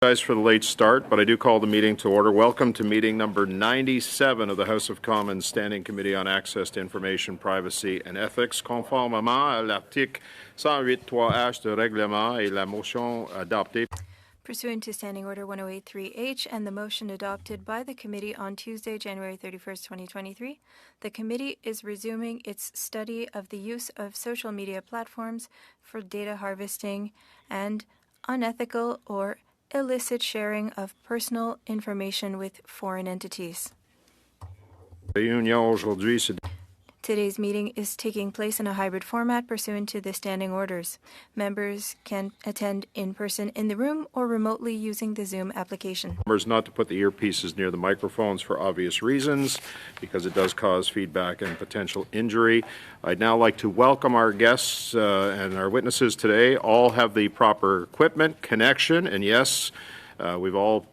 For the late start, but I do call the meeting to order. Welcome to meeting number 97 of the House of Commons Standing Committee on Access to Information, Privacy and Ethics, conformément à l'article 108.3h de règlement et la motion adoptée. Pursuant to Standing Order 1083H and the motion adopted by the committee on Tuesday, January 31st, 2023, the committee is resuming its study of the use of social media platforms for data harvesting and unethical or illicit sharing of personal information with foreign entities. Today's meeting is taking place in a hybrid format pursuant to the standing orders. Members can attend in person in the room or remotely using the Zoom application. Members not to put the earpieces near the microphones for obvious reasons, because it does cause feedback and potential injury. I'd now like to welcome our guests and our witnesses today. All have the proper equipment, connection, and yes, we've all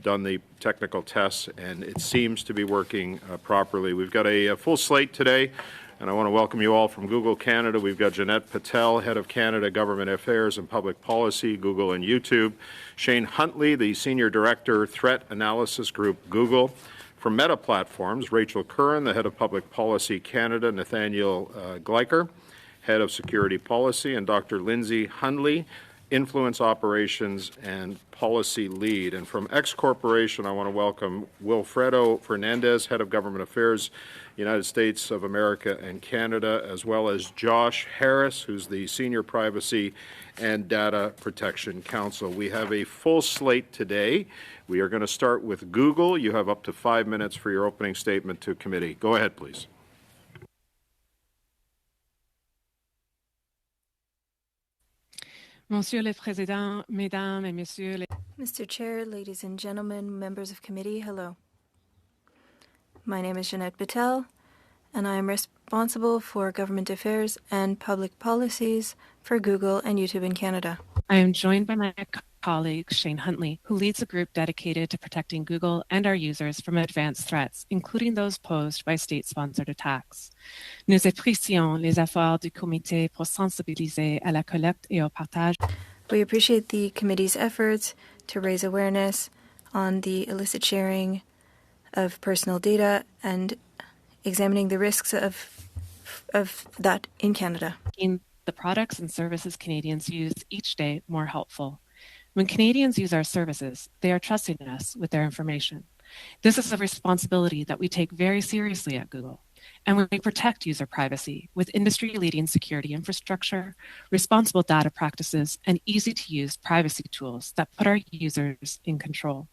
done the technical tests, and it seems to be working properly. We've got a full slate today, and I want to welcome you all from Google Canada. We've got Jeanette Patel, Head of Canada Government Affairs and Public Policy, Google and YouTube. Shane Huntley, the Senior Director, Threat Analysis Group, Google. From Meta Platforms, Rachel Curran, the Head of Public Policy Canada, Nathaniel Gleicher, Head of Security Policy, and Dr. Lindsay Hundley, Influence Operations and Policy Lead. And from X Corporation, I want to welcome Wilfredo Fernandez, Head of Government Affairs, United States of America and Canada, as well as Josh Harris, who's the Senior Privacy and Data Protection Counsel. We have a full slate today. We are going to start with Google. You have up to 5 minutes for your opening statement to committee. Go ahead, please. Monsieur le Président, Mesdames et Messieurs les... Mr. Chair, ladies and gentlemen, members of committee, hello. My name is Jeanette Patel, and I am responsible for government affairs and public policies for Google and YouTube in Canada. I am joined by my colleague, Shane Huntley, who leads a group dedicated to protecting Google and our users from advanced threats, including those posed by state-sponsored attacks. Nous apprécions les efforts du Committiee pour sensibiliser à la collecte et au partage. We appreciate the committee's efforts to raise awareness on the illicit sharing of personal data and examining the risks of that in Canada. Making the products and services Canadians use each day more helpful. When Canadians use our services, they are trusting us with their information. This is a responsibility that we take very seriously at Google, and we protect user privacy with industry-leading security infrastructure, responsible data practices, and easy-to-use privacy tools that put our users in control.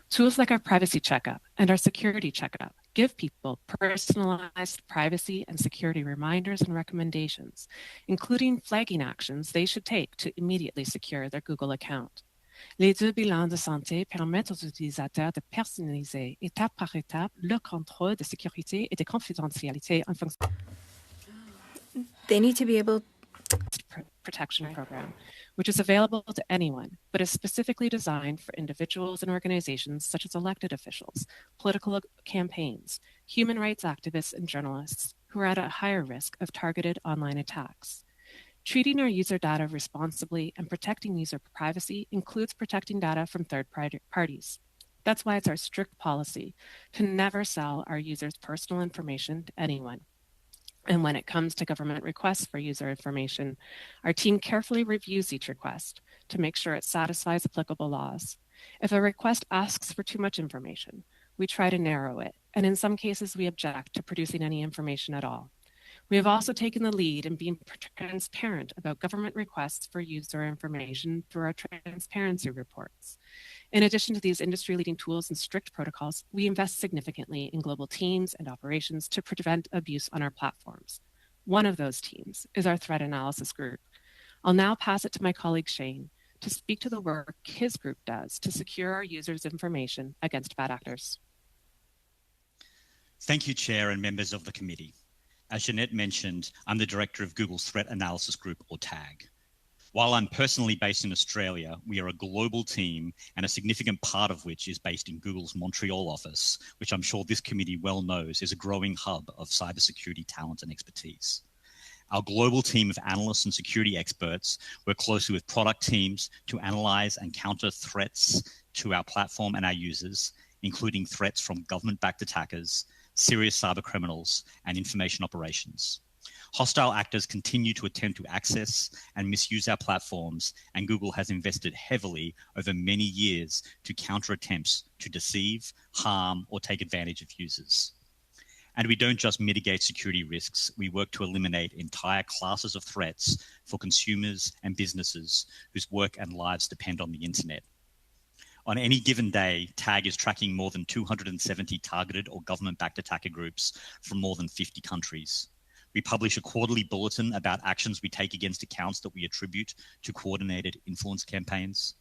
Tools like our privacy checkup and our security checkup give people personalized privacy and security reminders and recommendations, including flagging actions they should take to immediately secure their Google account. Les deux bilans de santé permettent aux utilisateurs de personnaliser étape par étape le contrôle de sécurité et de confidentialité en fonction. They need to be able protection program, which is available to anyone, but is specifically designed for individuals and organizations such as elected officials, political campaigns, human rights activists, and journalists who are at a higher risk of targeted online attacks. Treating our user data responsibly and protecting user privacy includes protecting data from third parties. That's why it's our strict policy to never sell our users' personal information to anyone. And when it comes to government requests for user information, our team carefully reviews each request to make sure it satisfies applicable laws. If a request asks for too much information, we try to narrow it, and in some cases we object to producing any information at all. We have also taken the lead in being transparent about government requests for user information through our transparency reports. In addition to these industry-leading tools and strict protocols, we invest significantly in global teams and operations to prevent abuse on our platforms. One of those teams is our Threat Analysis Group. I'll now pass it to my colleague Shane to speak to the work his group does to secure our users' information against bad actors. Thank you, Chair and members of the committee. As Jeanette mentioned, I'm the Director of Google's Threat Analysis Group, or TAG. While I'm personally based in Australia, we are a global team, and a significant part of which is based in Google's Montreal office, which I'm sure this committee well knows is a growing hub of cybersecurity talent and expertise. Our global team of analysts and security experts work closely with product teams to analyze and counter threats to our platform and our users, including threats from government-backed attackers, serious cyber criminals, and information operations. Hostile actors continue to attempt to access and misuse our platforms, and Google has invested heavily over many years to counter attempts to deceive, harm, or take advantage of users. And we don't just mitigate security risks, we work to eliminate entire classes of threats for consumers and businesses whose work and lives depend on the internet. On any given day, TAG is tracking more than 270 targeted or government-backed attacker groups from more than 50 countries. We publish a quarterly bulletin about actions we take against accounts that we attribute to coordinated influence campaigns.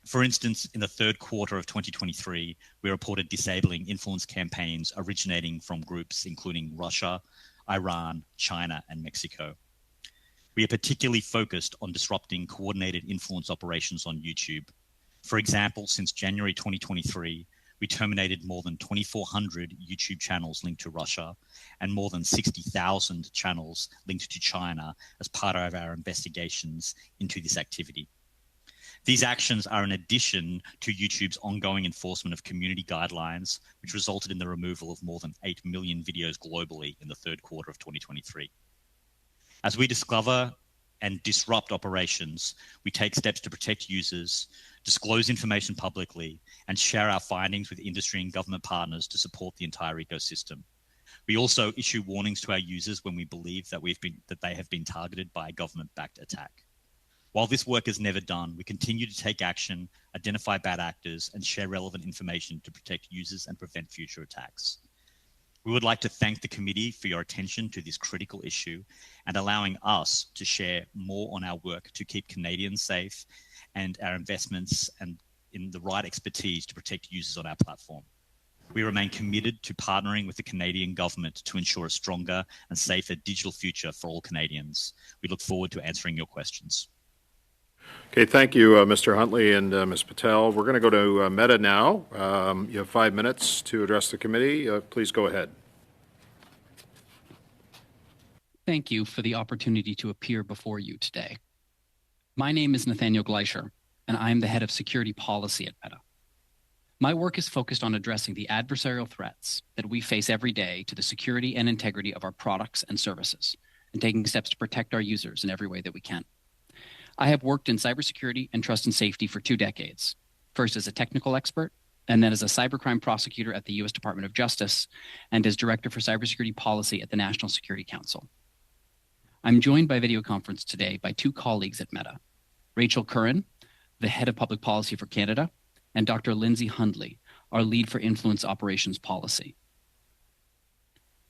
For instance, in the third quarter of 2023, we reported disabling influence campaigns originating from groups including Russia, Iran, China, and Mexico. We are particularly focused on disrupting coordinated influence operations on YouTube. For example, since January 2023, we terminated more than 2,400 YouTube channels linked to Russia and more than 60,000 channels linked to China as part of our investigations into this activity. These actions are in addition to YouTube's ongoing enforcement of community guidelines, which resulted in the removal of more than 8 million videos globally in the third quarter of 2023. As we discover and disrupt operations, we take steps to protect users, disclose information publicly, and share our findings with industry and government partners to support the entire ecosystem. We also issue warnings to our users when we believe that they have been targeted by a government-backed attack. While this work is never done, we continue to take action, identify bad actors, and share relevant information to protect users and prevent future attacks. We would like to thank the committee for your attention to this critical issue and allowing us to share more on our work to keep Canadians safe and our investments and in the right expertise to protect users on our platform. We remain committed to partnering with the Canadian government to ensure a stronger and safer digital future for all Canadians. We look forward to answering your questions. Okay, thank you, Mr. Huntley and Ms. Patel. We're going to go to Meta now. You have 5 minutes to address the committee. Please go ahead. Thank you for the opportunity to appear before you today. My name is Nathaniel Gleischer, and I am the head of security policy at Meta. My work is focused on addressing the adversarial threats that we face every day to the security and integrity of our products and services, and taking steps to protect our users in every way that we can. I have worked in cybersecurity and trust and safety for 2 decades, first as a technical expert, and then as a cybercrime prosecutor at the U.S. Department of Justice, and as Director for Cybersecurity Policy at the National Security Council. I'm joined by video conference today by 2 colleagues at Meta, Rachel Curran, the Head of Public Policy for Canada, and Dr. Lindsay Hundley, our Lead for Influence Operations Policy.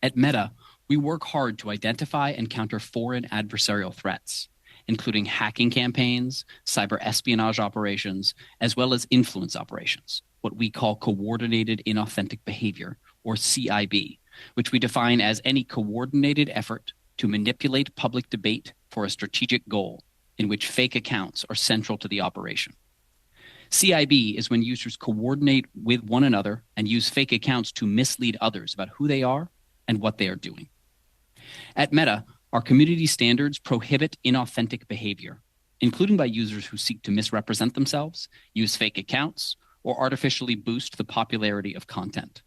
At Meta, we work hard to identify and counter foreign adversarial threats, including hacking campaigns, cyber espionage operations, as well as influence operations, what we call coordinated inauthentic behavior, or CIB, which we define as any coordinated effort to manipulate public debate for a strategic goal in which fake accounts are central to the operation. CIB is when users coordinate with one another and use fake accounts to mislead others about who they are and what they are doing. At Meta, our community standards prohibit inauthentic behavior, including by users who seek to misrepresent themselves, use fake accounts, or artificially boost the popularity of content.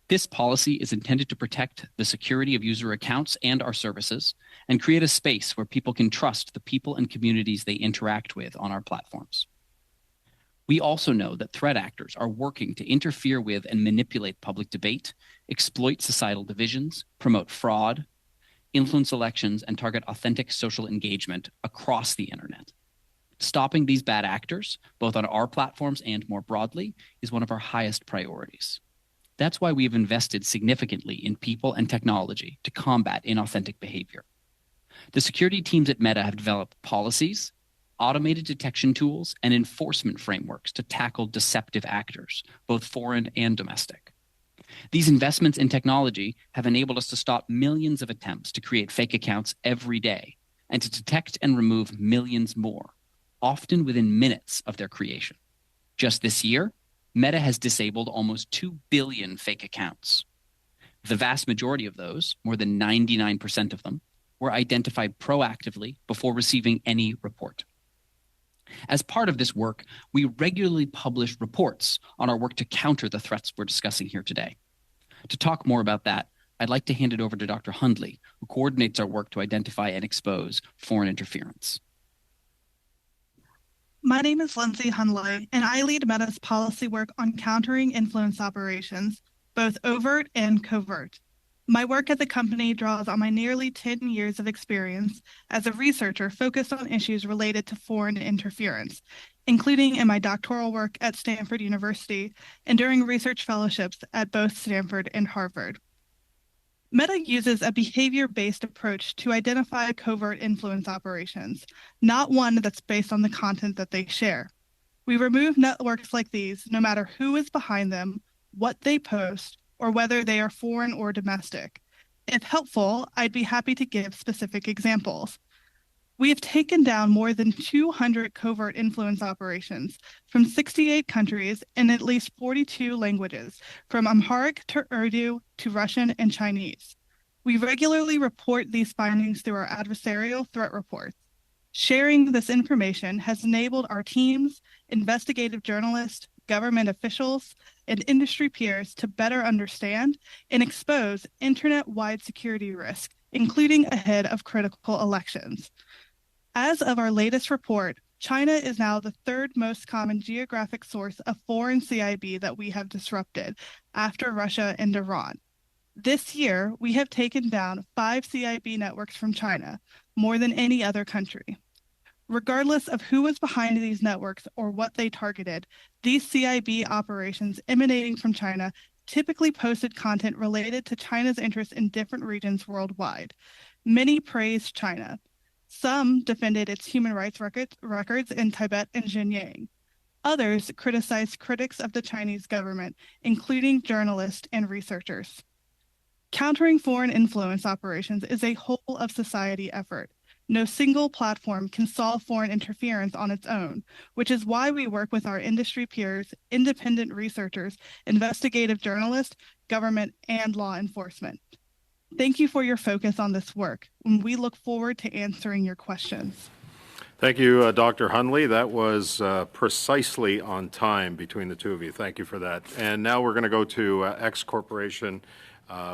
This policy is intended to protect the security of user accounts and our services, and create a space where people can trust the people and communities they interact with on our platforms. We also know that threat actors are working to interfere with and manipulate public debate, exploit societal divisions, promote fraud, influence elections, and target authentic social engagement across the internet. Stopping these bad actors, both on our platforms and more broadly, is one of our highest priorities. That's why we've invested significantly in people and technology to combat inauthentic behavior. The security teams at Meta have developed policies, automated detection tools, and enforcement frameworks to tackle deceptive actors, both foreign and domestic. These investments in technology have enabled us to stop millions of attempts to create fake accounts every day and to detect and remove millions more, often within minutes of their creation. Just this year, Meta has disabled almost 2 billion fake accounts. The vast majority of those, more than 99% of them, were identified proactively before receiving any report. As part of this work, we regularly publish reports on our work to counter the threats we're discussing here today. To talk more about that, I'd like to hand it over to Dr. Hundley, who coordinates our work to identify and expose foreign interference. My name is Lindsay Hundley, and I lead Meta's policy work on countering influence operations, both overt and covert. My work at the company draws on my nearly 10 years of experience as a researcher focused on issues related to foreign interference, including in my doctoral work at Stanford University and during research fellowships at both Stanford and Harvard. Meta uses a behavior-based approach to identify covert influence operations, not one that's based on the content that they share. We remove networks like these no matter who is behind them, what they post, or whether they are foreign or domestic. If helpful, I'd be happy to give specific examples. We have taken down more than 200 covert influence operations from 68 countries in at least 42 languages, from Amharic to Urdu to Russian and Chinese. We regularly report these findings through our adversarial threat reports. Sharing this information has enabled our teams, investigative journalists, government officials, and industry peers to better understand and expose internet-wide security risk, including ahead of critical elections. As of our latest report, China is now the third most common geographic source of foreign CIB that we have disrupted, after Russia and Iran. This year, we have taken down 5 CIB networks from China, more than any other country. Regardless of who was behind these networks or what they targeted, these CIB operations emanating from China typically posted content related to China's interests in different regions worldwide. Many praised China. Some defended its human rights records in Tibet and Xinjiang. Others criticized critics of the Chinese government, including journalists and researchers. Countering foreign influence operations is a whole of society effort. No single platform can solve foreign interference on its own, which is why we work with our industry peers, independent researchers, investigative journalists, government, and law enforcement. Thank you for your focus on this work, and we look forward to answering your questions. Thank you, Dr. Hundley. That was precisely on time between the two of you. Thank you for that. And now we're going to go to X Corporation.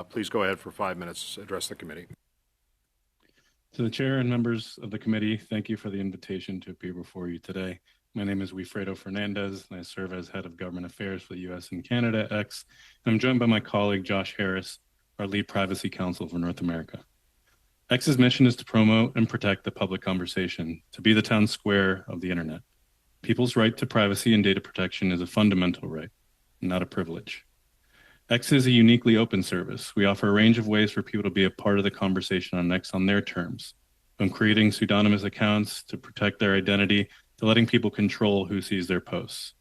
Please go ahead for 5 minutes. Address the committee. To the chair and members of the committee, thank you for the invitation to appear before you today. My name is Wilfredo Fernandez, and I serve as head of government affairs for the U.S. and Canada at X. And I'm joined by my colleague, Josh Harris, our lead privacy counsel for North America. X's mission is to promote and protect the public conversation, to be the town square of the internet. People's right to privacy and data protection is a fundamental right, not a privilege. X is a uniquely open service. We offer a range of ways for people to be a part of the conversation on X on their terms, from creating pseudonymous accounts to protect their identity to letting people control who sees their posts.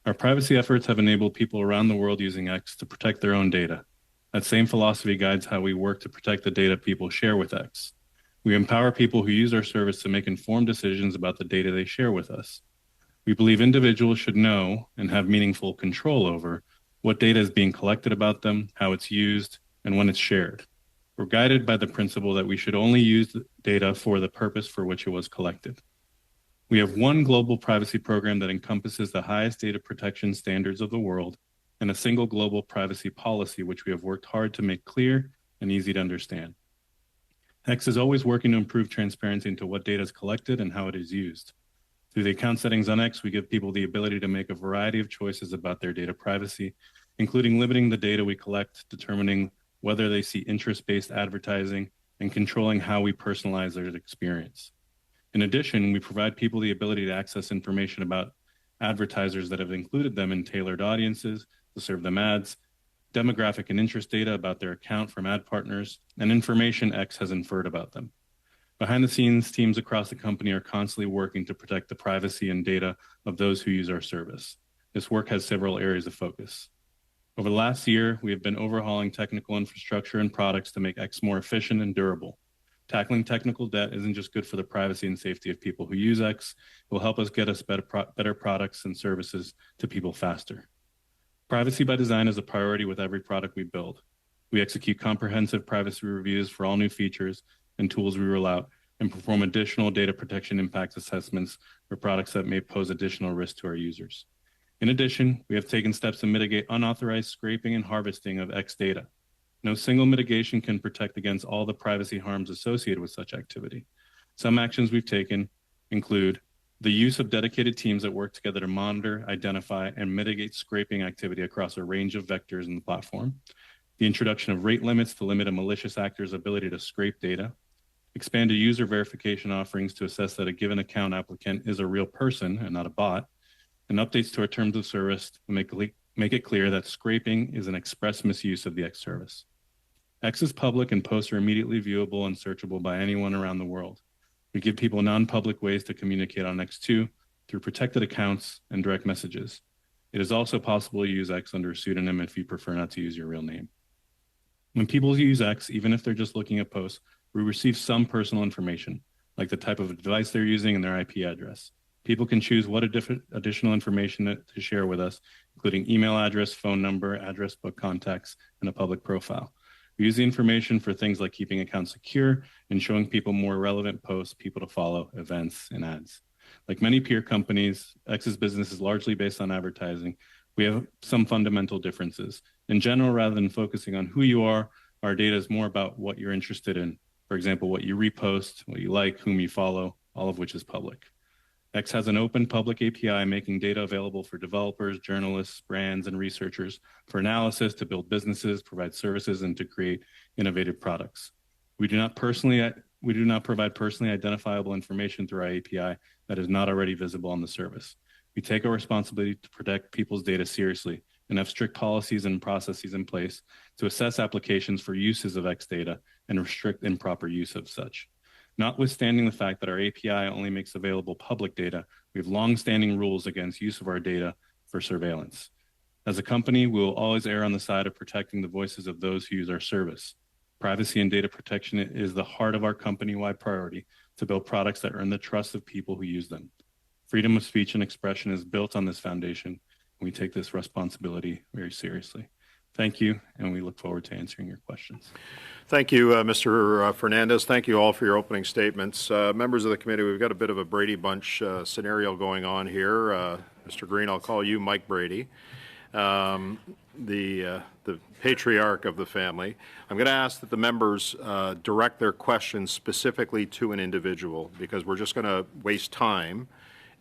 Our privacy efforts have enabled people around the world using X to protect their own data. That same philosophy guides how we work to protect the data people share with X. We empower people who use our service to make informed decisions about the data they share with us. We believe individuals should know and have meaningful control over what data is being collected about them, how it's used, and when it's shared. We're guided by the principle that we should only use the data for the purpose for which it was collected. We have one global privacy program that encompasses the highest data protection standards of the world and a single global privacy policy, which we have worked hard to make clear and easy to understand. X is always working to improve transparency into what data is collected and how it is used. Through the account settings on X, we give people the ability to make a variety of choices about their data privacy, including limiting the data we collect, determining whether they see interest-based advertising, and controlling how we personalize their experience. In addition, we provide people the ability to access information about advertisers that have included them in tailored audiences to serve them ads, demographic and interest data about their account from ad partners, and information X has inferred about them. Behind the scenes, teams across the company are constantly working to protect the privacy and data of those who use our service. This work has several areas of focus. Over the last year, we have been overhauling technical infrastructure and products to make X more efficient and durable. Tackling technical debt isn't just good for the privacy and safety of people who use X, it will help us get us better products and services to people faster. Privacy by design is a priority with every product we build. We execute comprehensive privacy reviews for all new features, and tools we roll out, and perform additional data protection impact assessments for products that may pose additional risk to our users. In addition, we have taken steps to mitigate unauthorized scraping and harvesting of X data. No single mitigation can protect against all the privacy harms associated with such activity. Some actions we've taken include the use of dedicated teams that work together to monitor, identify, and mitigate scraping activity across a range of vectors in the platform, the introduction of rate limits to limit a malicious actor's ability to scrape data, expanded user verification offerings to assess that a given account applicant is a real person and not a bot, and updates to our terms of service to make it clear that scraping is an express misuse of the X service. X is public and posts are immediately viewable and searchable by anyone around the world. We give people non-public ways to communicate on X2 through protected accounts and direct messages. It is also possible to use X under a pseudonym if you prefer not to use your real name. When people use X, even if they're just looking at posts, we receive some personal information, like the type of device they're using and their IP address. People can choose what additional information to share with us, including email address, phone number, address book contacts, and a public profile. We use the information for things like keeping accounts secure and showing people more relevant posts, people to follow, events, and ads. Like many peer companies, X's business is largely based on advertising. We have some fundamental differences. In general, rather than focusing on who you are, our data is more about what you're interested in. For example, what you repost, what you like, whom you follow, all of which is public. X has an open public API making data available for developers, journalists, brands, and researchers for analysis, to build businesses, provide services, and to create innovative products. We do not provide personally identifiable information through our API that is not already visible on the service. We take our responsibility to protect people's data seriously and have strict policies and processes in place to assess applications for uses of X data and restrict improper use of such. Notwithstanding the fact that our API only makes available public data, we have long-standing rules against use of our data for surveillance. As a company, we will always err on the side of protecting the voices of those who use our service. Privacy and data protection is the heart of our company-wide priority to build products that earn the trust of people who use them. Freedom of speech and expression is built on this foundation, and we take this responsibility very seriously. Thank you, and we look forward to answering your questions. Thank you, Mr. Fernandez. Thank you all for your opening statements. Members of the committee, we've got a bit of a Brady Bunch scenario going on here. Mr. Green, I'll call you Mike Brady, the patriarch of the family. I'm going to ask that the members direct their questions specifically to an individual, because we're just going to waste time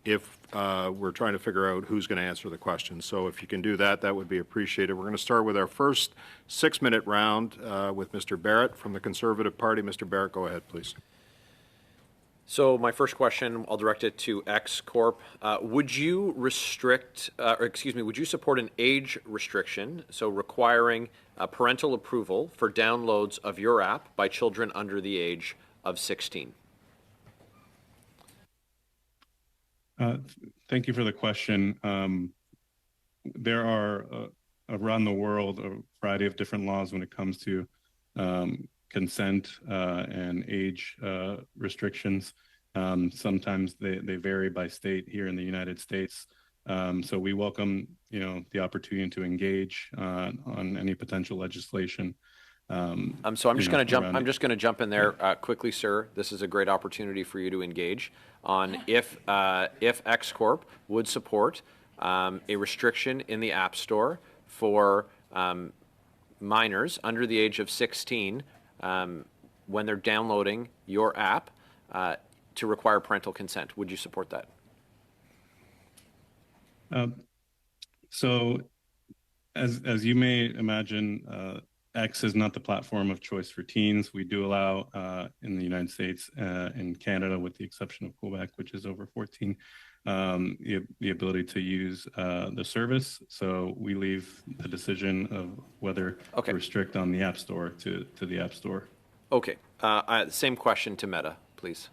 if we're trying to figure out who's going to answer the question. So if you can do that, that would be appreciated. We're going to start with our first 6-minute round with Mr. Barrett from the Conservative Party. Mr. Barrett, go ahead, please. So my first question, I'll direct it to X Corp. Would you would you support an age restriction, so requiring parental approval for downloads of your app by children under the age of 16? Thank you for the question. There are around the world a variety of different laws when it comes to consent and age restrictions. Sometimes they vary by state here in the United States. So we welcome, the opportunity to engage on any potential legislation. So I'm just going to jump in there quickly, sir. This is a great opportunity for you to engage on if X Corp would support a restriction in the App Store for minors under the age of 16 when they're downloading your app to require parental consent. Would you support that? So as you may imagine, X is not the platform of choice for teens. We do allow in the United States and Canada, with the exception of Quebec, which is over 14, the ability to use the service. So we leave the decision of whether to restrict on the App Store to the App Store. Okay. Same question to Meta, please.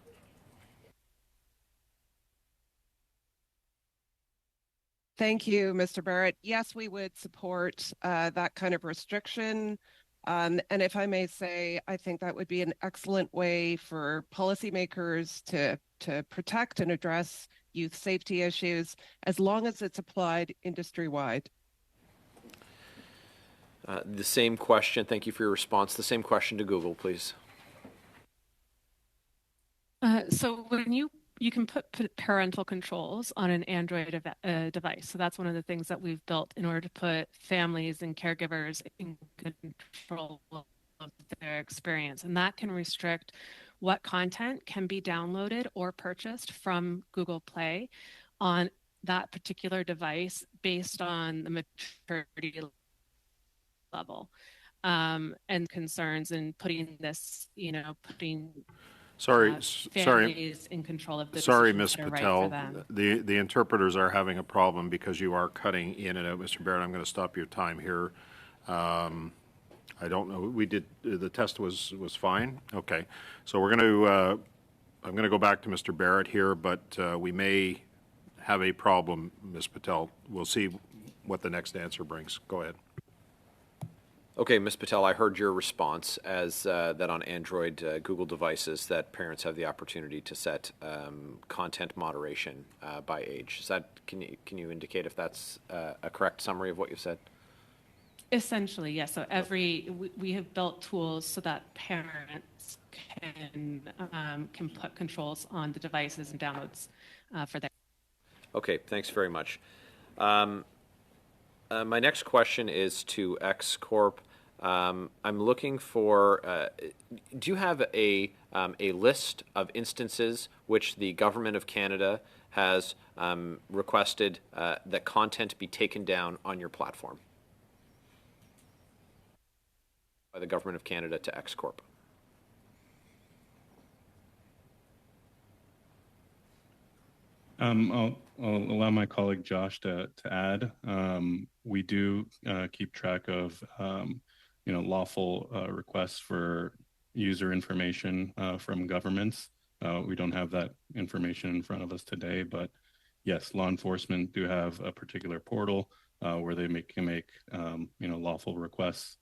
Thank you, Mr. Barrett. Yes, we would support that kind of restriction. And if I may say, I think that would be an excellent way for policymakers to protect and address youth safety issues, as long as it's applied industry-wide. The same question. Thank you for your response. The same question to Google, please. So when you can put parental controls on an Android device. So that's one of the things that we've built in order to put families and caregivers in control of their experience. And that can restrict what content can be downloaded or purchased from Google Play on that particular device based on the maturity level and concerns, and putting this, families in control of the Sorry, decisions Ms. that are right Patel. for them. The interpreters are having a problem because you are cutting in and out. Mr. Barrett, I'm going to stop your time here. I don't know. The test was fine? Okay. So I'm going to go back to Mr. Barrett here, but we may have a problem, Ms. Patel. We'll see what the next answer brings. Go ahead. Okay, Ms. Patel, I heard your response as that on Android Google devices that parents have the opportunity to set content moderation by age. Can you indicate if that's a correct summary of what you said? Essentially, yes. So we have built tools so that parents can put controls on the devices and downloads for their. Okay, thanks very much. My next question is to X Corp. I'm looking for. Do you have a list of instances which the government of Canada has requested that content be taken down on your platform by the government of Canada to X Corp? I'll allow my colleague Josh to add. We do keep track of lawful requests for user information from governments. We don't have that information in front of us today, but yes, law enforcement do have a particular portal where they can make lawful requests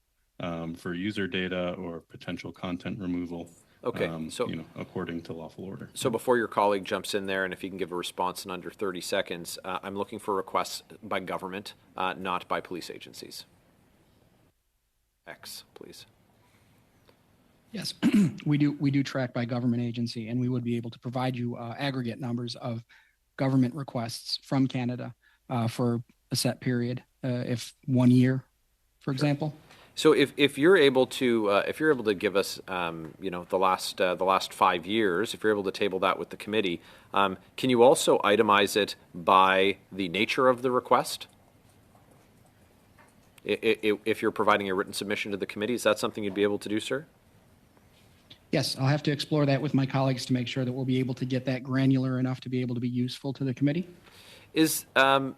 for user data or potential content removal. Okay, according to lawful order. So before your colleague jumps in there, and if you can give a response in under 30 seconds, I'm looking for requests by government, not by police agencies. X, please. Yes, we do track by government agency, and we would be able to provide you aggregate numbers of government requests from Canada for a set period, if 1 year, for example. So if you're able to give us the last 5 years, if you're able to table that with the committee, can you also itemize it by the nature of the request? If you're providing a written submission to the committee, is that something you'd be able to do, sir? Yes, I'll have to explore that with my colleagues to make sure that we'll be able to get that granular enough to be able to be useful to the committee. Is there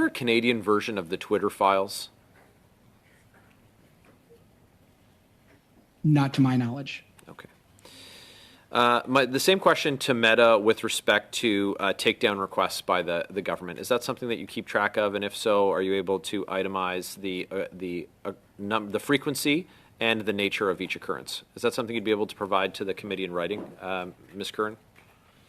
a Canadian version of the Twitter files? Not to my knowledge. Okay. The same question to Meta with respect to takedown requests by the government. Is that something that you keep track of? And if so, are you able to itemize the frequency and the nature of each occurrence? Is that something you'd be able to provide to the committee in writing, Ms. Curran?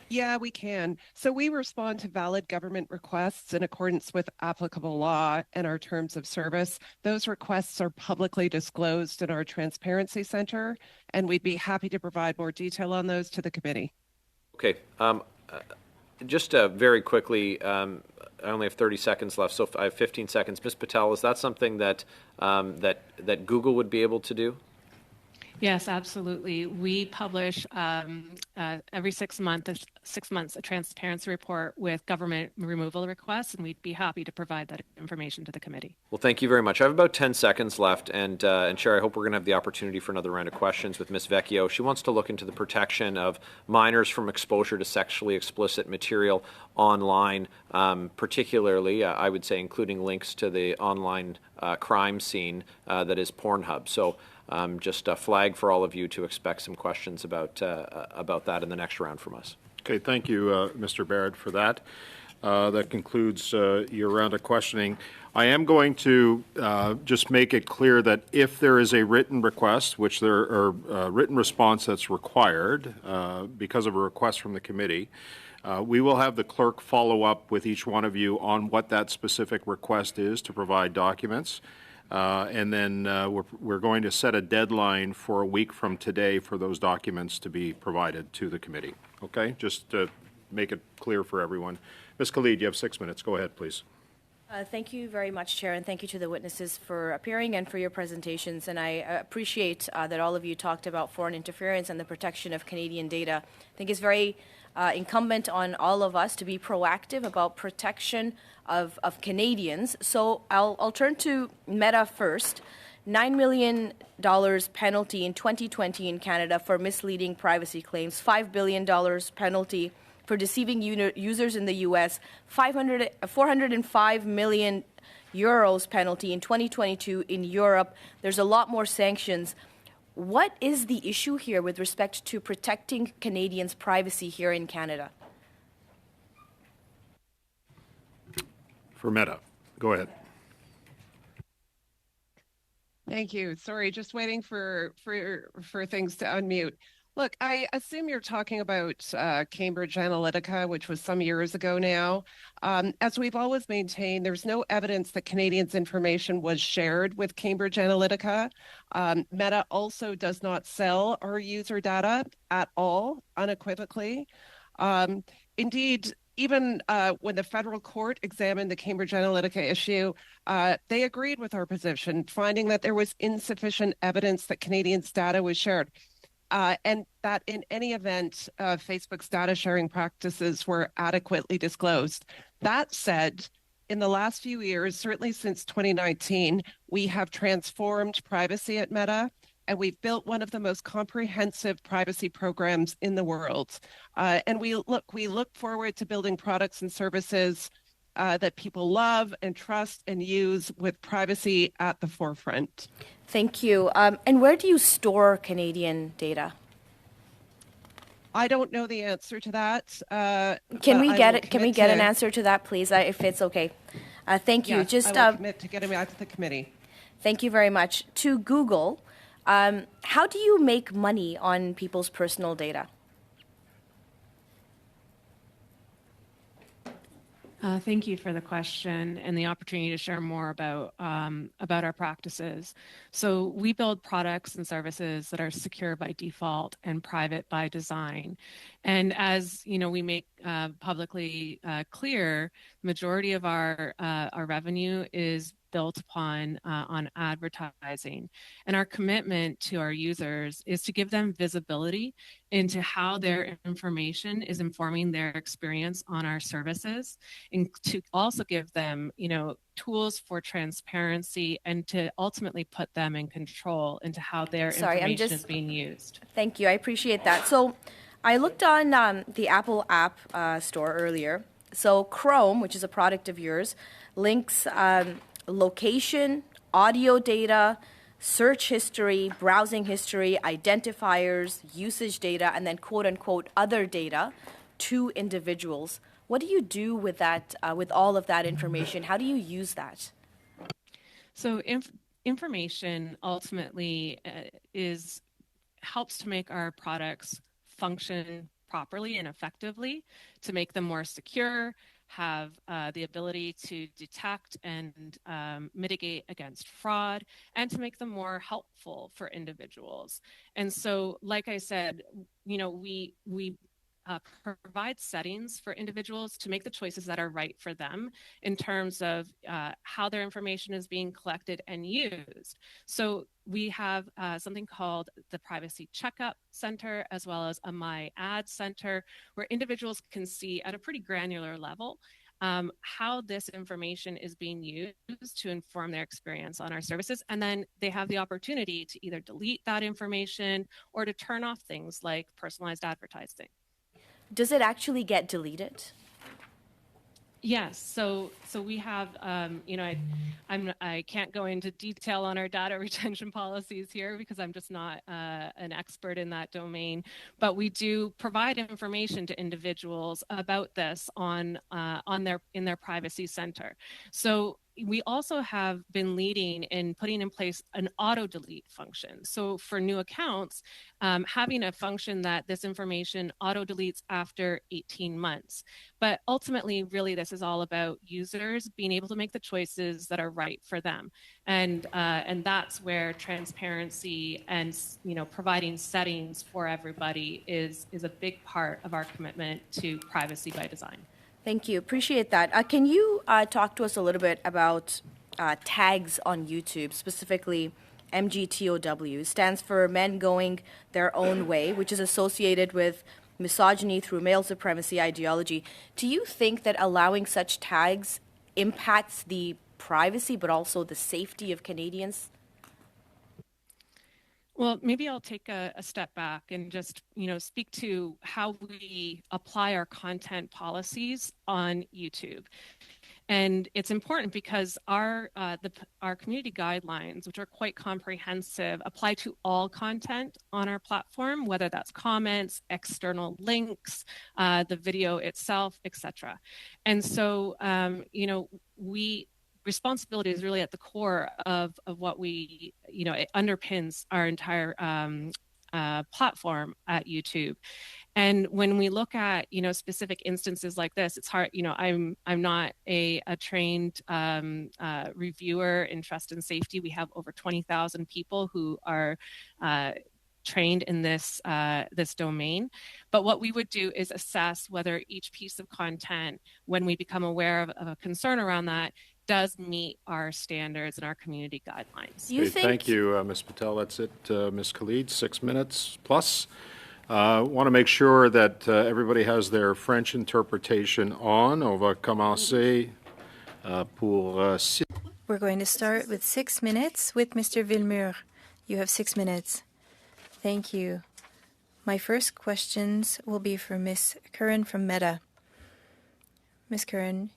Yeah, we can. So we respond to valid government requests in accordance with applicable law and our terms of service. Those requests are publicly disclosed in our Transparency Center, and we'd be happy to provide more detail on those to the committee. Okay. Just very quickly, I only have 30 seconds left, so I have 15 seconds. Ms. Patel, is that something that Google would be able to do? Yes, absolutely. We publish every 6 months a transparency report with government removal requests, and we'd be happy to provide that information to the committee. Well, thank you very much. I have about 10 seconds left, and Chair, I hope we're going to have the opportunity for another round of questions with Ms. Vecchio. She wants to look into the protection of minors from exposure to sexually explicit material online, particularly, I would say, including links to the online crime scene that is Pornhub. So just a flag for all of you to expect some questions about that in the next round from us. Okay, thank you, Mr. Barrett, for that. That concludes your round of questioning. I am going to just make it clear that if there is a written request, which there are written response that's required because of a request from the committee, we will have the clerk follow up with each one of you on what that specific request is to provide documents. And then we're going to set a deadline for a week from today for those documents to be provided to the committee. Okay, just to make it clear for everyone. Ms. Khalid, you have 6 minutes. Go ahead, please. Thank you very much, Chair, and thank you to the witnesses for appearing and for your presentations. And I appreciate that all of you talked about foreign interference and the protection of Canadian data. I think it's very incumbent on all of us to be proactive about protection of Canadians. So I'll turn to Meta first. $9 million penalty in 2020 in Canada for misleading privacy claims, $5 billion penalty for deceiving users in the U.S., 405 million euros penalty in 2022 in Europe. There's a lot more sanctions. What is the issue here with respect to protecting Canadians' privacy here in Canada? For Meta, go ahead. Thank you. Sorry, just waiting for things to unmute. Look, I assume you're talking about Cambridge Analytica, which was some years ago now. As we've always maintained, there's no evidence that Canadians' information was shared with Cambridge Analytica. Meta also does not sell our user data at all, unequivocally. Indeed, even when the federal court examined the Cambridge Analytica issue, they agreed with our position, finding that there was insufficient evidence that Canadians' data was shared. And that in any event, Facebook's data sharing practices were adequately disclosed. That said, in the last few years, certainly since 2019, we have transformed privacy at Meta, and we've built one of the most comprehensive privacy programs in the world. And we look forward to building products and services that people love and trust and use with privacy at the forefront. Thank you. And where do you store Canadian data? I don't know the answer to that. Can we get an answer to that, please, if it's okay? Thank you. Yes, I will commit to getting back to the committee. Thank you very much. To Google, how do you make money on people's personal data? Thank you for the question and the opportunity to share more about our practices. So we build products and services that are secure by default and private by design. And as you know, we make publicly clear, the majority of our revenue is built upon on advertising. And our commitment to our users is to give them visibility into how their information is informing their experience on our services, and to also give them, tools for transparency and to ultimately put them in control into how their information is being used. Thank you. I appreciate that. So I looked on the Apple App Store earlier. So Chrome, which is a product of yours, links location, audio data, search history, browsing history, identifiers, usage data, and then quote-unquote other data to individuals. What do you do with that, with all of that information? How do you use that? So information ultimately helps to make our products function properly and effectively, to make them more secure, have the ability to detect and mitigate against fraud, and to make them more helpful for individuals. And so, like I said, we provide settings for individuals to make the choices that are right for them in terms of how their information is being collected and used. So we have something called the Privacy Checkup Center, as well as a My Ad Center, where individuals can see at a pretty granular level how this information is being used to inform their experience on our services. And then they have the opportunity to either delete that information or to turn off things like personalized advertising. Does it actually get deleted? Yes. So we have, I can't go into detail on our data retention policies here because I'm just not an expert in that domain. But we do provide information to individuals about this in their privacy center. So we also have been leading in putting in place an auto delete function. So for new accounts, having a function that this information auto deletes after 18 months. But ultimately, really, this is all about users being able to make the choices that are right for them. And that's where transparency and providing settings for everybody is a big part of our commitment to privacy by design. Thank you. Appreciate that. Can you talk to us a little bit about tags on YouTube, specifically MGTOW? It stands for Men Going Their Own Way, which is associated with misogyny through male supremacy ideology. Do you think that allowing such tags impacts the privacy but also the safety of Canadians? Well, maybe I'll take a step back and just, speak to how we apply our content policies on YouTube. And it's important because our community guidelines, which are quite comprehensive, apply to all content on our platform, whether that's comments, external links, the video itself, etc. And so, responsibility is really at the core of what we, it underpins our entire platform at YouTube. And when we look at, specific instances like this, it's hard, I'm not a trained reviewer in trust and safety. We have over 20,000 people who are trained in this domain. But what we would do is assess whether each piece of content, when we become aware of a concern around that, does meet our standards and our community guidelines. Thank you, Ms. Patel. That's it, Ms. Khalid, 6 minutes plus. Want to make sure that everybody has their French interpretation on. On va commencer pour We're going to start with 6 minutes with Mr. Villemur. You have 6 minutes. Thank you. My first questions will be for Ms. Curran from Meta. Ms. Curran,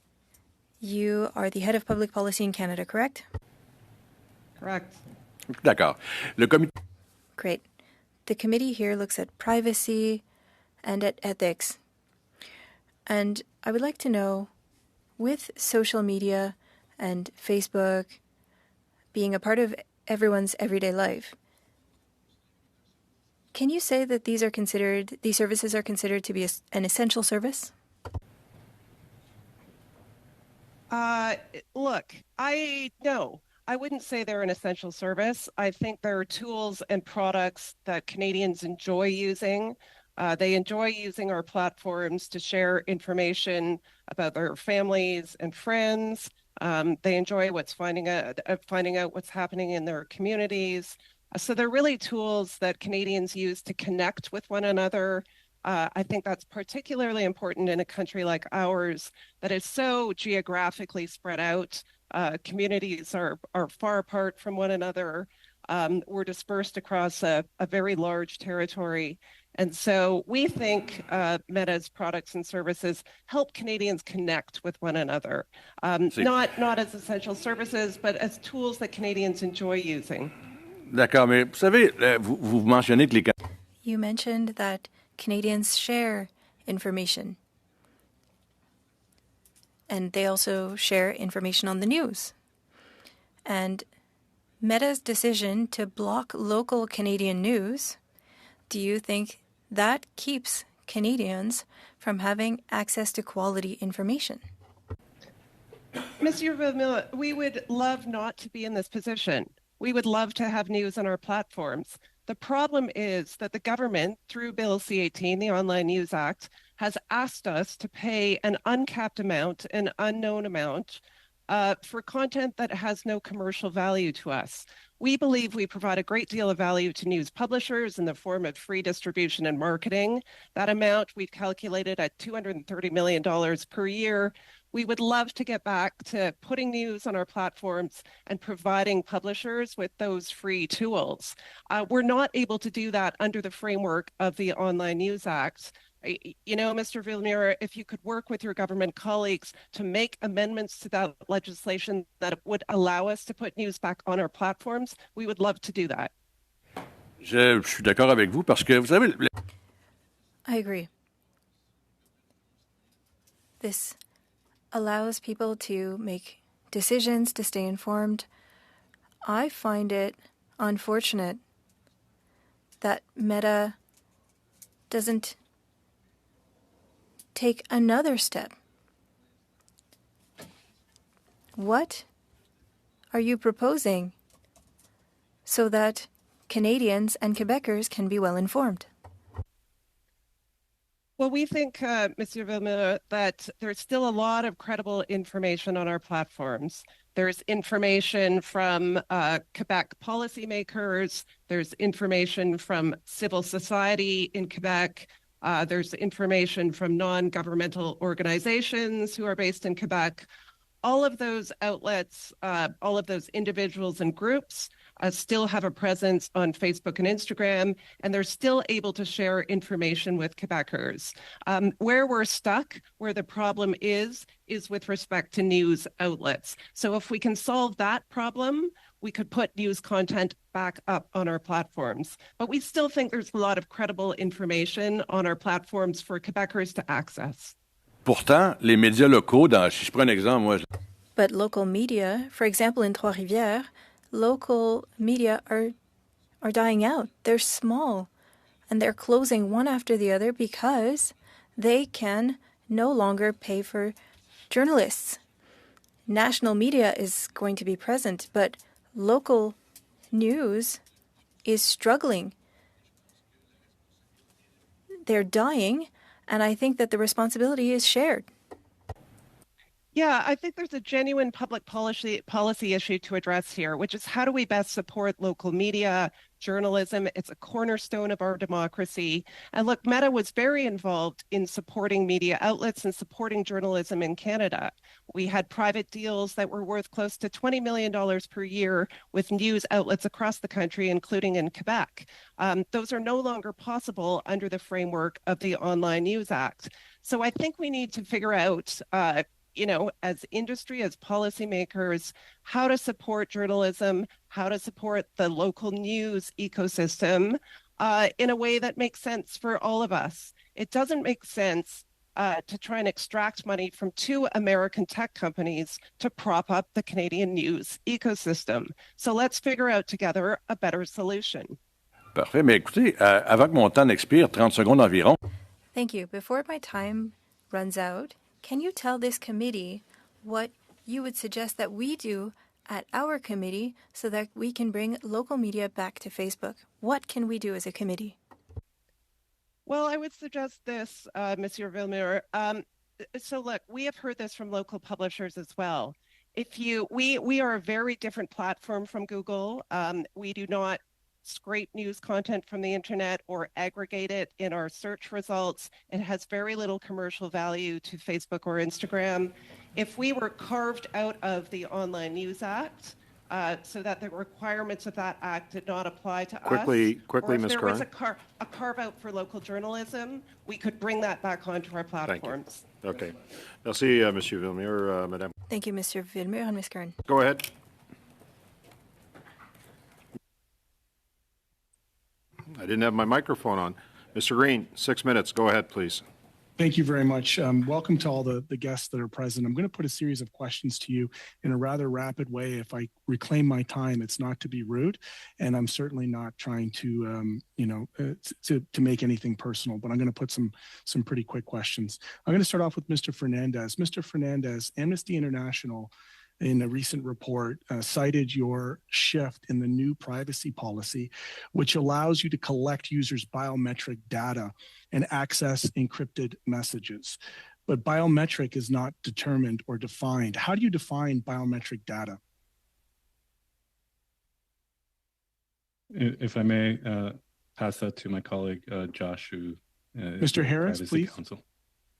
you are the head of public policy in Canada, correct? Correct. D'accord. Great. The committee here looks at privacy and at ethics. And I would like to know, with social media and Facebook being a part of everyone's everyday life, can you say that these services are considered to be an essential service? Look, I wouldn't say they're an essential service. I think there are tools and products that Canadians enjoy using. They enjoy using our platforms to share information about their families and friends. They enjoy finding out what's happening in their communities. So they're really tools that Canadians use to connect with one another. I think that's particularly important in a country like ours that is so geographically spread out. Communities are far apart from one another. We're dispersed across a very large territory. And so we think Meta's products and services help Canadians connect with one another, not as essential services, but as tools that Canadians enjoy using. D'accord, mais vous savez, vous mentionnez que les... You mentioned that Canadians share information. And they also share information on the news. And Meta's decision to block local Canadian news, do you think that keeps Canadians from having access to quality information? Mr. Villemur, we would love not to be in this position. We would love to have news on our platforms. The problem is that the government, through Bill C-18, the Online News Act, has asked us to pay an uncapped amount, an unknown amount, for content that has no commercial value to us. We believe we provide a great deal of value to news publishers in the form of free distribution and marketing. That amount we've calculated at $230 million per year. We would love to get back to putting news on our platforms and providing publishers with those free tools. We're not able to do that under the framework of the Online News Act. Mr. Villemur, if you could work with your government colleagues to make amendments to that legislation that would allow us to put news back on our platforms, we would love to do that. Je suis d'accord avec vous parce que vous savez... I agree. This allows people to make decisions, to stay informed. I find it unfortunate that Meta doesn't take another step. What are you proposing so that Canadians and Quebecers can be well informed? Well, we think, Mr. Villemure, that there's still a lot of credible information on our platforms. There's information from Quebec policymakers. There's information from civil society in Quebec. There's information from non-governmental organizations who are based in Quebec. All of those outlets, all of those individuals and groups still have a presence on Facebook and Instagram, and they're still able to share information with Quebecers. Where we're stuck, where the problem is with respect to news outlets. So if we can solve that problem, we could put news content back up on our platforms. But we still think there's a lot of credible information on our platforms for Quebecers to access. Pourtant, les médias locaux, si je prends un exemple, moi... But local media, for example, in Trois-Rivières, local media are dying out. They're small, and they're closing one after the other because they can no longer pay for journalists. National media is going to be present, but local news is struggling. They're dying, and I think that the responsibility is shared. Yeah, I think there's a genuine public policy issue to address here, which is how do we best support local media, journalism? It's a cornerstone of our democracy. And look, Meta was very involved in supporting media outlets and supporting journalism in Canada. We had private deals that were worth close to $20 million per year with news outlets across the country, including in Quebec. Those are no longer possible under the framework of the Online News Act. So I think we need to figure out as industry, as policymakers, how to support journalism, how to support the local news ecosystem in a way that makes sense for all of us. It doesn't make sense to try and extract money from two American tech companies to prop up the Canadian news ecosystem. So let's figure out together a better solution. Parfait. Mais écoutez, avant que mon temps n'expire, 30 secondes environ. Thank you. Before my time runs out, can you tell this committee what you would suggest that we do at our committee so that we can bring local media back to Facebook? What can we do as a committee? Well, I would suggest this, Monsieur Villemure. So look, we have heard this from local publishers as well. We are a very different platform from Google. We do not scrape news content from the internet or aggregate it in our search results. It has very little commercial value to Facebook or Instagram. If we were carved out of the Online News Act, so that the requirements of that act did not apply to us, Quickly, or if Ms. there Curran. was a carve-out for local journalism, we could bring that back onto our platforms. Thank you. Okay. Merci, Monsieur Villemure. Madame. Thank you, Mr. Villemure and Ms. Curran. Go ahead. I didn't have my microphone on. Mr. Green, 6 minutes. Go ahead, please. Thank you very much. Welcome to all the guests that are present. I'm going to put a series of questions to you in a rather rapid way. If I reclaim my time, it's not to be rude, and I'm certainly not trying to, to make anything personal. But I'm going to put some pretty quick questions. I'm going to start off with Mr. Fernandez. Mr. Fernandez, Amnesty International, in a recent report, cited your shift in the new privacy policy, which allows you to collect users' biometric data and access encrypted messages. But biometric is not determined or defined. How do you define biometric data? If I may pass that to my colleague, Josh, who Mr. Harris, please. Counsel.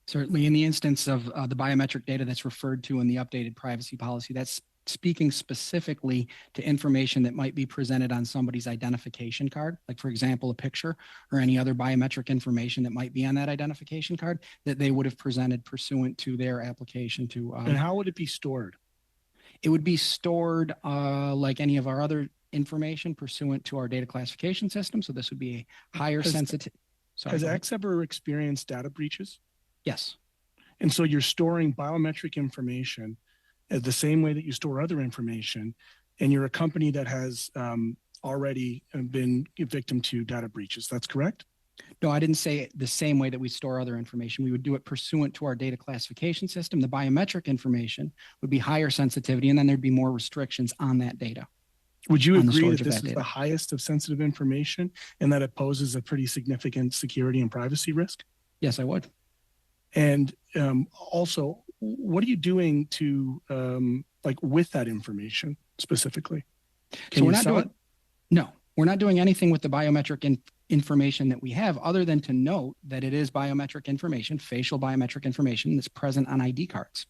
Certainly, in the instance of the biometric data that's referred to in the updated privacy policy, that's speaking specifically to information that might be presented on somebody's identification card, like, for example, a picture or any other biometric information that might be on that identification card that they would have presented pursuant to their application to. And how would it be stored? It would be stored like any of our other information pursuant to our data classification system. So this would be a higher sensitivity. Has X ever experienced data breaches? Yes. And so you're storing biometric information the same way that you store other information, and you're a company that has already been a victim to data breaches. That's correct? No, I didn't say it the same way that we store other information. We would do it pursuant to our data classification system. The biometric information would be higher sensitivity, and then there'd be more restrictions on that data. Would you agree that this is the highest of sensitive information and that it poses a pretty significant security and privacy risk? Yes, I would. And also, what are you doing to with that information specifically? So we're not doing anything with the biometric information that we have, other than to note that it is biometric information, facial biometric information that's present on ID cards.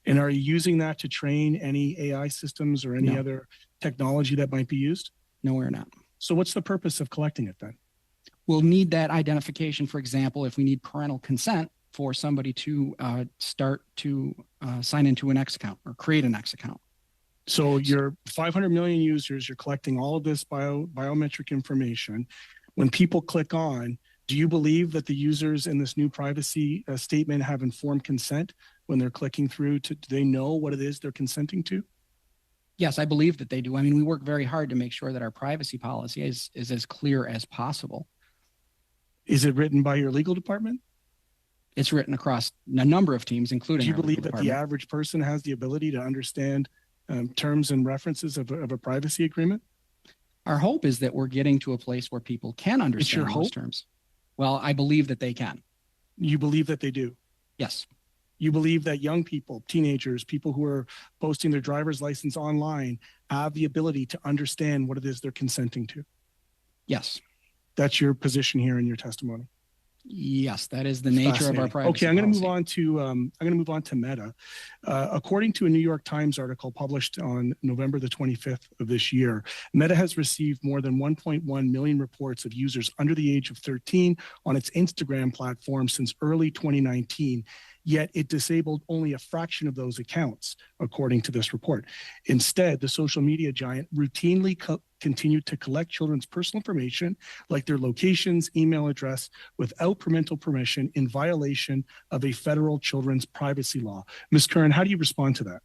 And are you using that to train any AI systems or any other technology that might be used? No, we're not. So what's the purpose of collecting it then? We'll need that identification, for example, if we need parental consent for somebody to start to sign into an X account or create an X account. So you're 500 million users, you're collecting all of this biometric information. When people click on, do you believe that the users in this new privacy statement have informed consent when they're clicking through? Do they know what it is they're consenting to? Yes, I believe that they do. I mean, we work very hard to make sure that our privacy policy is as clear as possible. Is it written by your legal department? It's written across a number of teams, including. Do you believe that the average person has the ability to understand terms and references of a privacy agreement? Our hope is that we're getting to a place where people can understand those terms. Well, I believe that they can. You believe that they do? Yes. You believe that young people, teenagers, people who are posting their driver's license online have the ability to understand what it is they're consenting to? Yes. That's your position here in your testimony? Yes, that is the nature of our privacy. Okay, I'm going to policy. move on to Meta. According to a New York Times article published on November the 25th of this year, Meta has received more than 1.1 million reports of users under the age of 13 on its Instagram platform since early 2019. Yet it disabled only a fraction of those accounts, according to this report. Instead, the social media giant routinely continued to collect children's personal information, like their locations, email address, without parental permission in violation of a federal children's privacy law. Ms. Curran, how do you respond to that?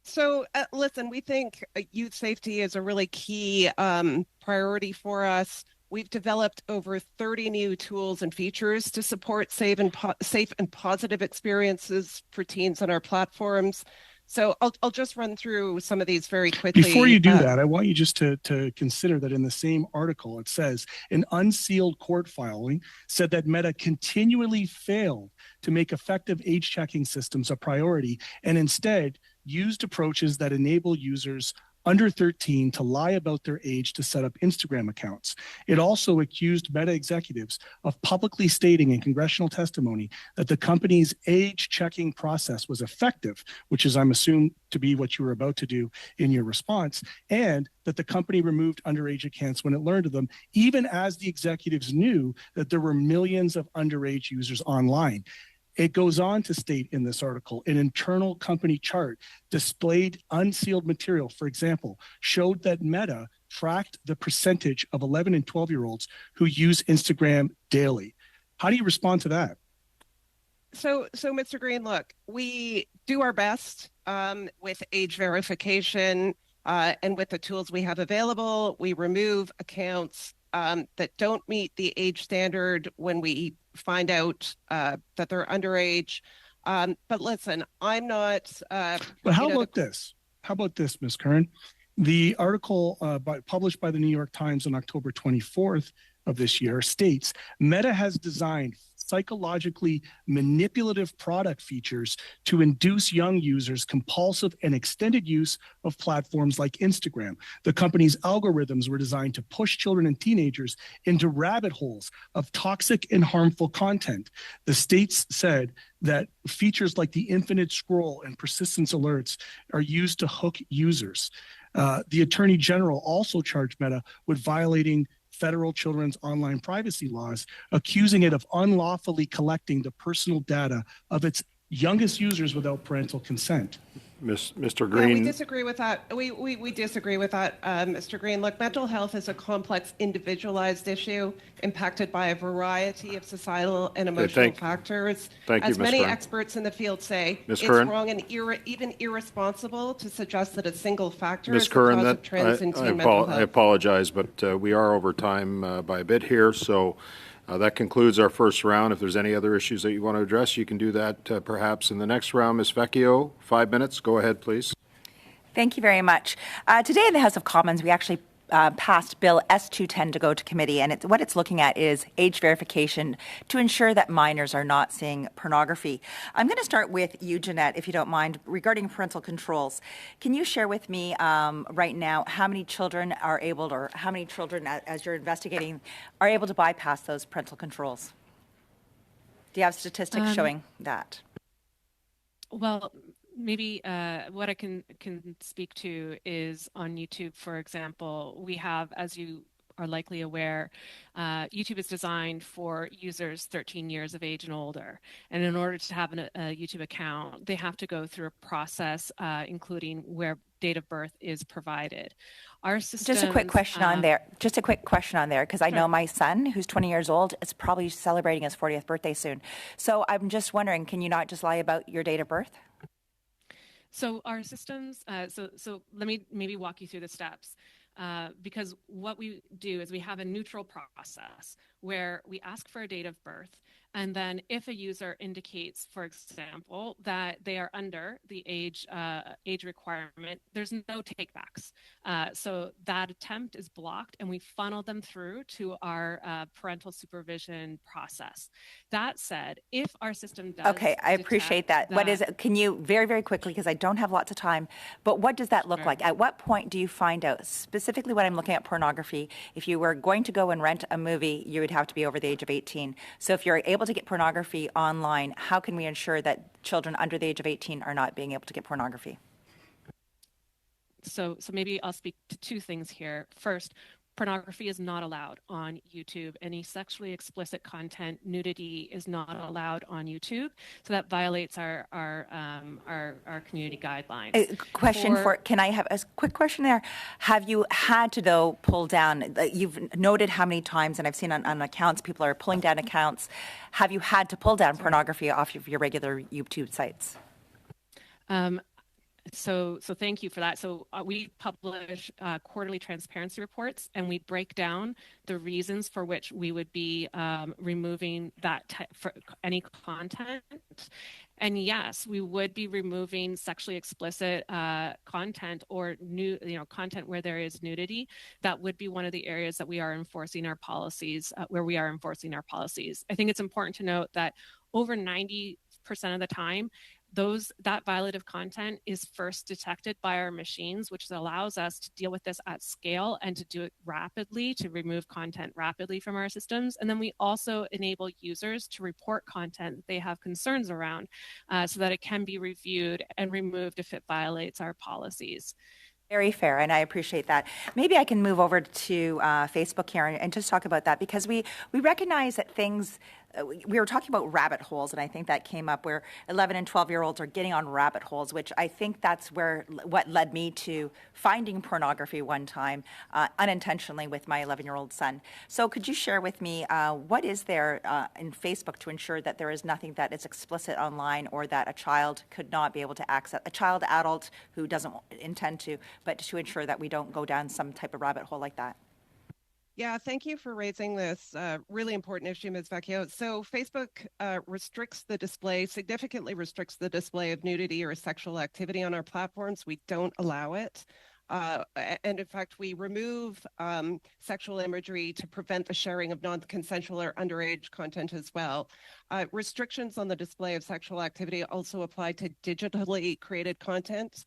So listen, we think youth safety is a really key priority for us. We've developed over 30 new tools and features to support safe and positive experiences for teens on our platforms. So I'll just run through some of these very quickly. Before you do that, I want you just to consider that in the same article, it says an unsealed court filing said that Meta continually failed to make effective age checking systems a priority and instead used approaches that enable users under 13 to lie about their age to set up Instagram accounts. It also accused Meta executives of publicly stating in congressional testimony that the company's age checking process was effective, which is, I'm assuming, to be what you were about to do in your response, and that the company removed underage accounts when it learned of them, even as the executives knew that there were millions of underage users online. It goes on to state in this article, an internal company chart displayed unsealed material, for example, showed that Meta tracked the percentage of 11 and 12-year-olds who use Instagram daily. How do you respond to that? So Mr. Green, look, we do our best with age verification and with the tools we have available. We remove accounts that don't meet the age standard when we find out that they're underage. But listen, I'm not. But how about this? How about this, Ms. Curran? The article published by the New York Times on October 24th of this year states Meta has designed psychologically manipulative product features to induce young users compulsive and extended use of platforms like Instagram. The company's algorithms were designed to push children and teenagers into rabbit holes of toxic and harmful content. The states said that features like the infinite scroll and persistence alerts are used to hook users. The Attorney General also charged Meta with violating federal children's online privacy laws, accusing it of unlawfully collecting the personal data of its youngest users without parental consent. Mr. Yeah, we Green. disagree with that. We disagree with that, Mr. Green. Look, mental health is a complex, individualized issue impacted by a variety of societal and emotional factors. Thank you, As Ms. many Curran. experts in the field say, Ms. it's Curran? wrong and even irresponsible to suggest that a single factor Ms. is the Curran, cause of trends in teen mental health. I apologize, but we are over time by a bit here, so that concludes our first round. If there's any other issues that you want to address, you can do that perhaps in the next round. Ms. Vecchio, 5 minutes. Go ahead, please. Thank you very much. Today in the House of Commons, we actually passed Bill S210 to go to committee, and what it's looking at is age verification to ensure that minors are not seeing pornography. I'm going to start with you, Jeanette, if you don't mind, regarding parental controls. Can you share with me right now how many children are able, or how many children, as you're investigating, are able to bypass those parental controls? Do you have statistics showing that? Well, maybe what I can speak to is on YouTube, for example, we have, as you are likely aware, YouTube is designed for users 13 years of age and older. And in order to have a YouTube account, they have to go through a process, including where date of birth is provided. Our systems, just a quick question on there. Just a quick question on there, because I know my son, who's 20 years old, is probably celebrating his 40th birthday soon. So I'm just wondering, can you not just lie about your date of birth? So our systems, so let me maybe walk you through the steps. Because what we do is we have a neutral process where we ask for a date of birth, and then if a user indicates, for example, that they are under the age requirement, there's no takebacks. So that attempt is blocked, and we funnel them through to our parental supervision process. That said, if our system does I appreciate that. What is it? Can you very, very quickly, because I don't have lots of time, but what does that look like? At what point do you find out, specifically when I'm looking at pornography, if you were going to go and rent a movie, you would have to be over the age of 18. So if you're able to get pornography online, how can we ensure that children under the age of 18 are not being able to get pornography? So maybe I'll speak to two things here. First, pornography is not allowed on YouTube. Any sexually explicit content, nudity is not allowed on YouTube. So that violates our community guidelines. Can I have a quick question there? Have you had to, though, pull down, you've noted how many times, and I've seen on accounts, people are pulling down accounts. Have you had to pull down pornography off of your regular YouTube sites? So thank you for that. So we publish quarterly transparency reports, and we break down the reasons for which we would be removing that for any content. And yes, we would be removing sexually explicit content or content where there is nudity. That would be one of the areas that we are enforcing our policies, where we are enforcing our policies. I think it's important to note that over 90% of the time, that violative content is first detected by our machines, which allows us to deal with this at scale and to do it rapidly, to remove content rapidly from our systems. And then we also enable users to report content that they have concerns around so that it can be reviewed and removed if it violates our policies. Very fair, and I appreciate that. Maybe I can move over to Facebook here and just talk about that, because we recognize that things, we were talking about rabbit holes, and I think that came up where 11 and 12-year-olds are getting on rabbit holes, which I think that's what led me to finding pornography one time unintentionally with my 11-year-old son. So could you share with me what is there in Facebook to ensure that there is nothing that is explicit online, or that a child could not be able to access, a child, adult who doesn't intend to, but to ensure that we don't go down some type of rabbit hole like that? Yeah, thank you for raising this really important issue, Ms. Vecchio. So Facebook significantly restricts the display of nudity or sexual activity on our platforms. We don't allow it. And in fact, we remove sexual imagery to prevent the sharing of non-consensual or underage content as well. Restrictions on the display of sexual activity also apply to digitally created content,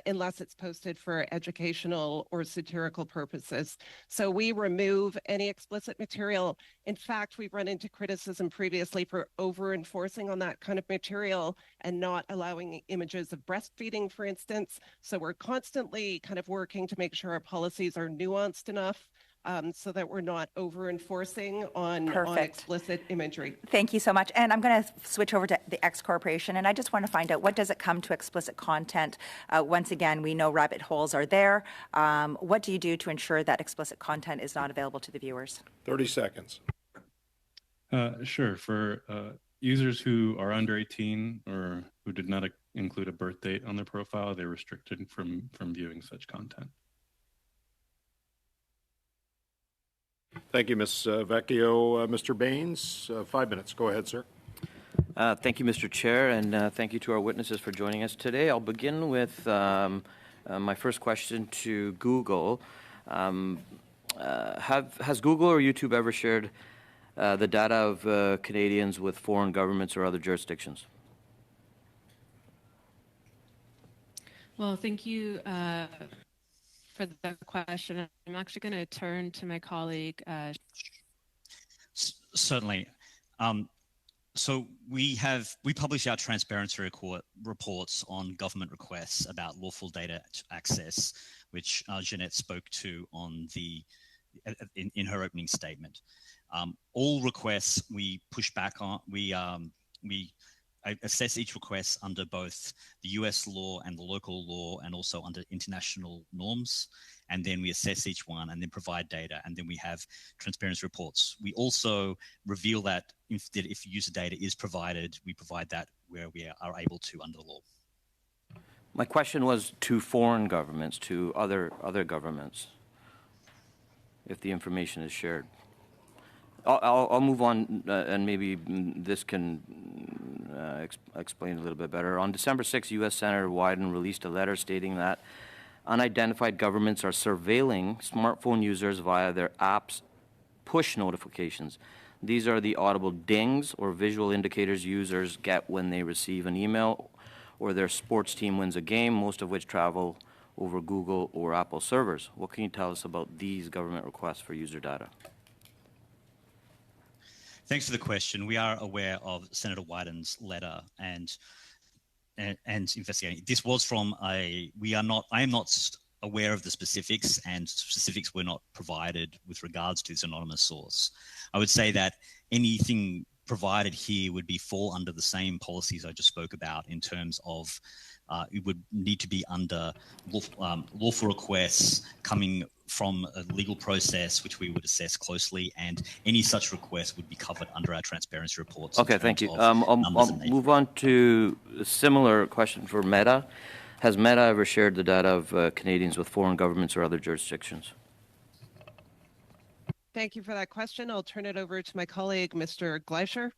unless it's posted for educational or satirical purposes. So we remove any explicit material. In fact, we've run into criticism previously for over-enforcing on that kind of material and not allowing images of breastfeeding, for instance. So we're constantly kind of working to make sure our policies are nuanced enough so that we're not over enforcing on Perfect. explicit imagery. Thank you so much. And I'm going to switch over to the X Corporation, and I just want to find out, what does it come to explicit content? Once again, we know rabbit holes are there. What do you do to ensure that explicit content is not available to the viewers? 30 seconds. Sure. For users who are under 18 or who did not include a birth date on their profile, they're restricted from viewing such content. Thank you, Ms. Vecchio. Mr. Baines, 5 minutes. Go ahead, sir. Thank you, Mr. Chair, and thank you to our witnesses for joining us today. I'll begin with my first question to Google. Has Google or YouTube ever shared the data of Canadians with foreign governments or other jurisdictions? Well, thank you for the question. I'm actually going to turn to my colleague. Certainly. So we publish our transparency reports on government requests about lawful data access, which Jeanette spoke to in her opening statement. All requests we push back on. We assess each request under both the US law and the local law, and also under international norms. And then we assess each one and then provide data. And then we have transparency reports. We also reveal that if user data is provided, we provide that where we are able to under the law. My question was to foreign governments, to other governments, if the information is shared. I'll move on, and maybe this can explain a little bit better. On December 6, U.S. Senator Wyden released a letter stating that unidentified governments are surveilling smartphone users via their apps' push notifications. These are the audible dings or visual indicators users get when they receive an email or their sports team wins a game, most of which travel over Google or Apple servers. What can you tell us about these government requests for user data? Thanks for the question. We are aware of Senator Wyden's letter and investigating. This was from I am not aware of the specifics, and specifics were not provided with regards to this anonymous source. I would say that anything provided here would fall under the same policies I just spoke about in terms of it would need to be under lawful requests coming from a legal process, which we would assess closely, and any such request would be covered under our transparency reports. Okay, thank you. I'll move on to a similar question for Meta. Has Meta ever shared the data of Canadians with foreign governments or other jurisdictions? Thank you for that question. I'll turn it over to my colleague, Mr. Gleischer.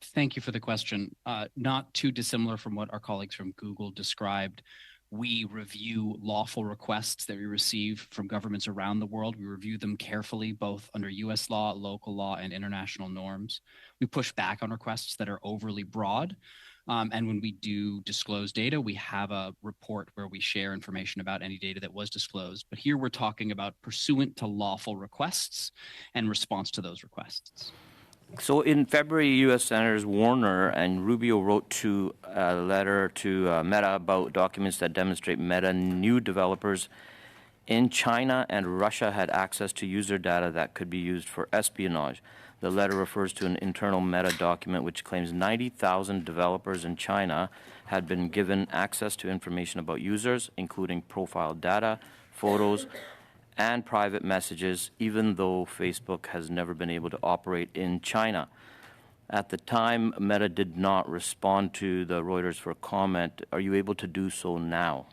Thank you for the question. Not too dissimilar from what our colleagues from Google described. We review lawful requests that we receive from governments around the world. We review them carefully, both under US law, local law, and international norms. We push back on requests that are overly broad. And when we do disclose data, we have a report where we share information about any data that was disclosed. But here we're talking about pursuant to lawful requests and response to those requests. So in February, U.S. Senators Warner and Rubio wrote a letter to Meta about documents that demonstrate Meta knew developers in China and Russia had access to user data that could be used for espionage. The letter refers to an internal Meta document which claims 90,000 developers in China had been given access to information about users, including profile data, photos, and private messages, even though Facebook has never been able to operate in China. At the time, Meta did not respond to the Reuters for comment. Are you able to do so now?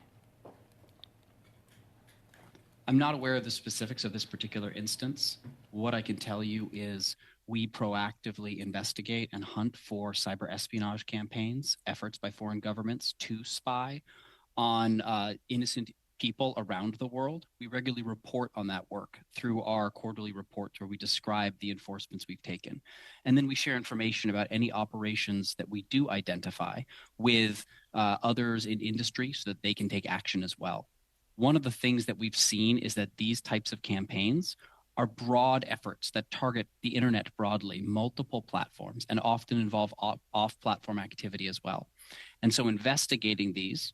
I'm not aware of the specifics of this particular instance. What I can tell you is we proactively investigate and hunt for cyber espionage campaigns, efforts by foreign governments to spy on innocent people around the world. We regularly report on that work through our quarterly reports where we describe the enforcements we've taken. And then we share information about any operations that we do identify with others in industry so that they can take action as well. One of the things that we've seen is that these types of campaigns are broad efforts that target the internet broadly, multiple platforms, and often involve off-platform activity as well. And so investigating these,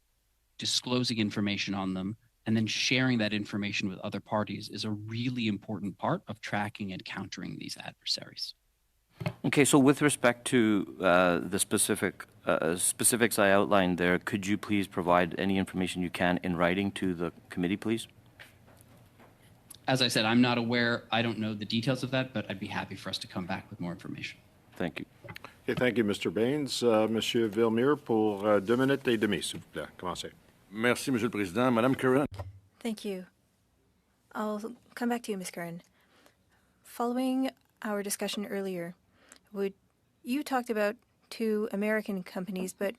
disclosing information on them, and then sharing that information with other parties is a really important part of tracking and countering these adversaries. Okay, so with respect to the specifics I outlined there, could you please provide any information you can in writing to the committee, please? As I said, I'm not aware, I don't know the details of that, but I'd be happy for us to come back with more information. Thank you. Okay, thank you, Mr. Baines. Monsieur Villemure, pour 2 minutes et demie, s'il vous plaît. Commencez. Merci, Monsieur le Président. Madame Curran. Thank you. I'll come back to you, Ms. Curran. Following our discussion earlier, you talked about 2 American companies, but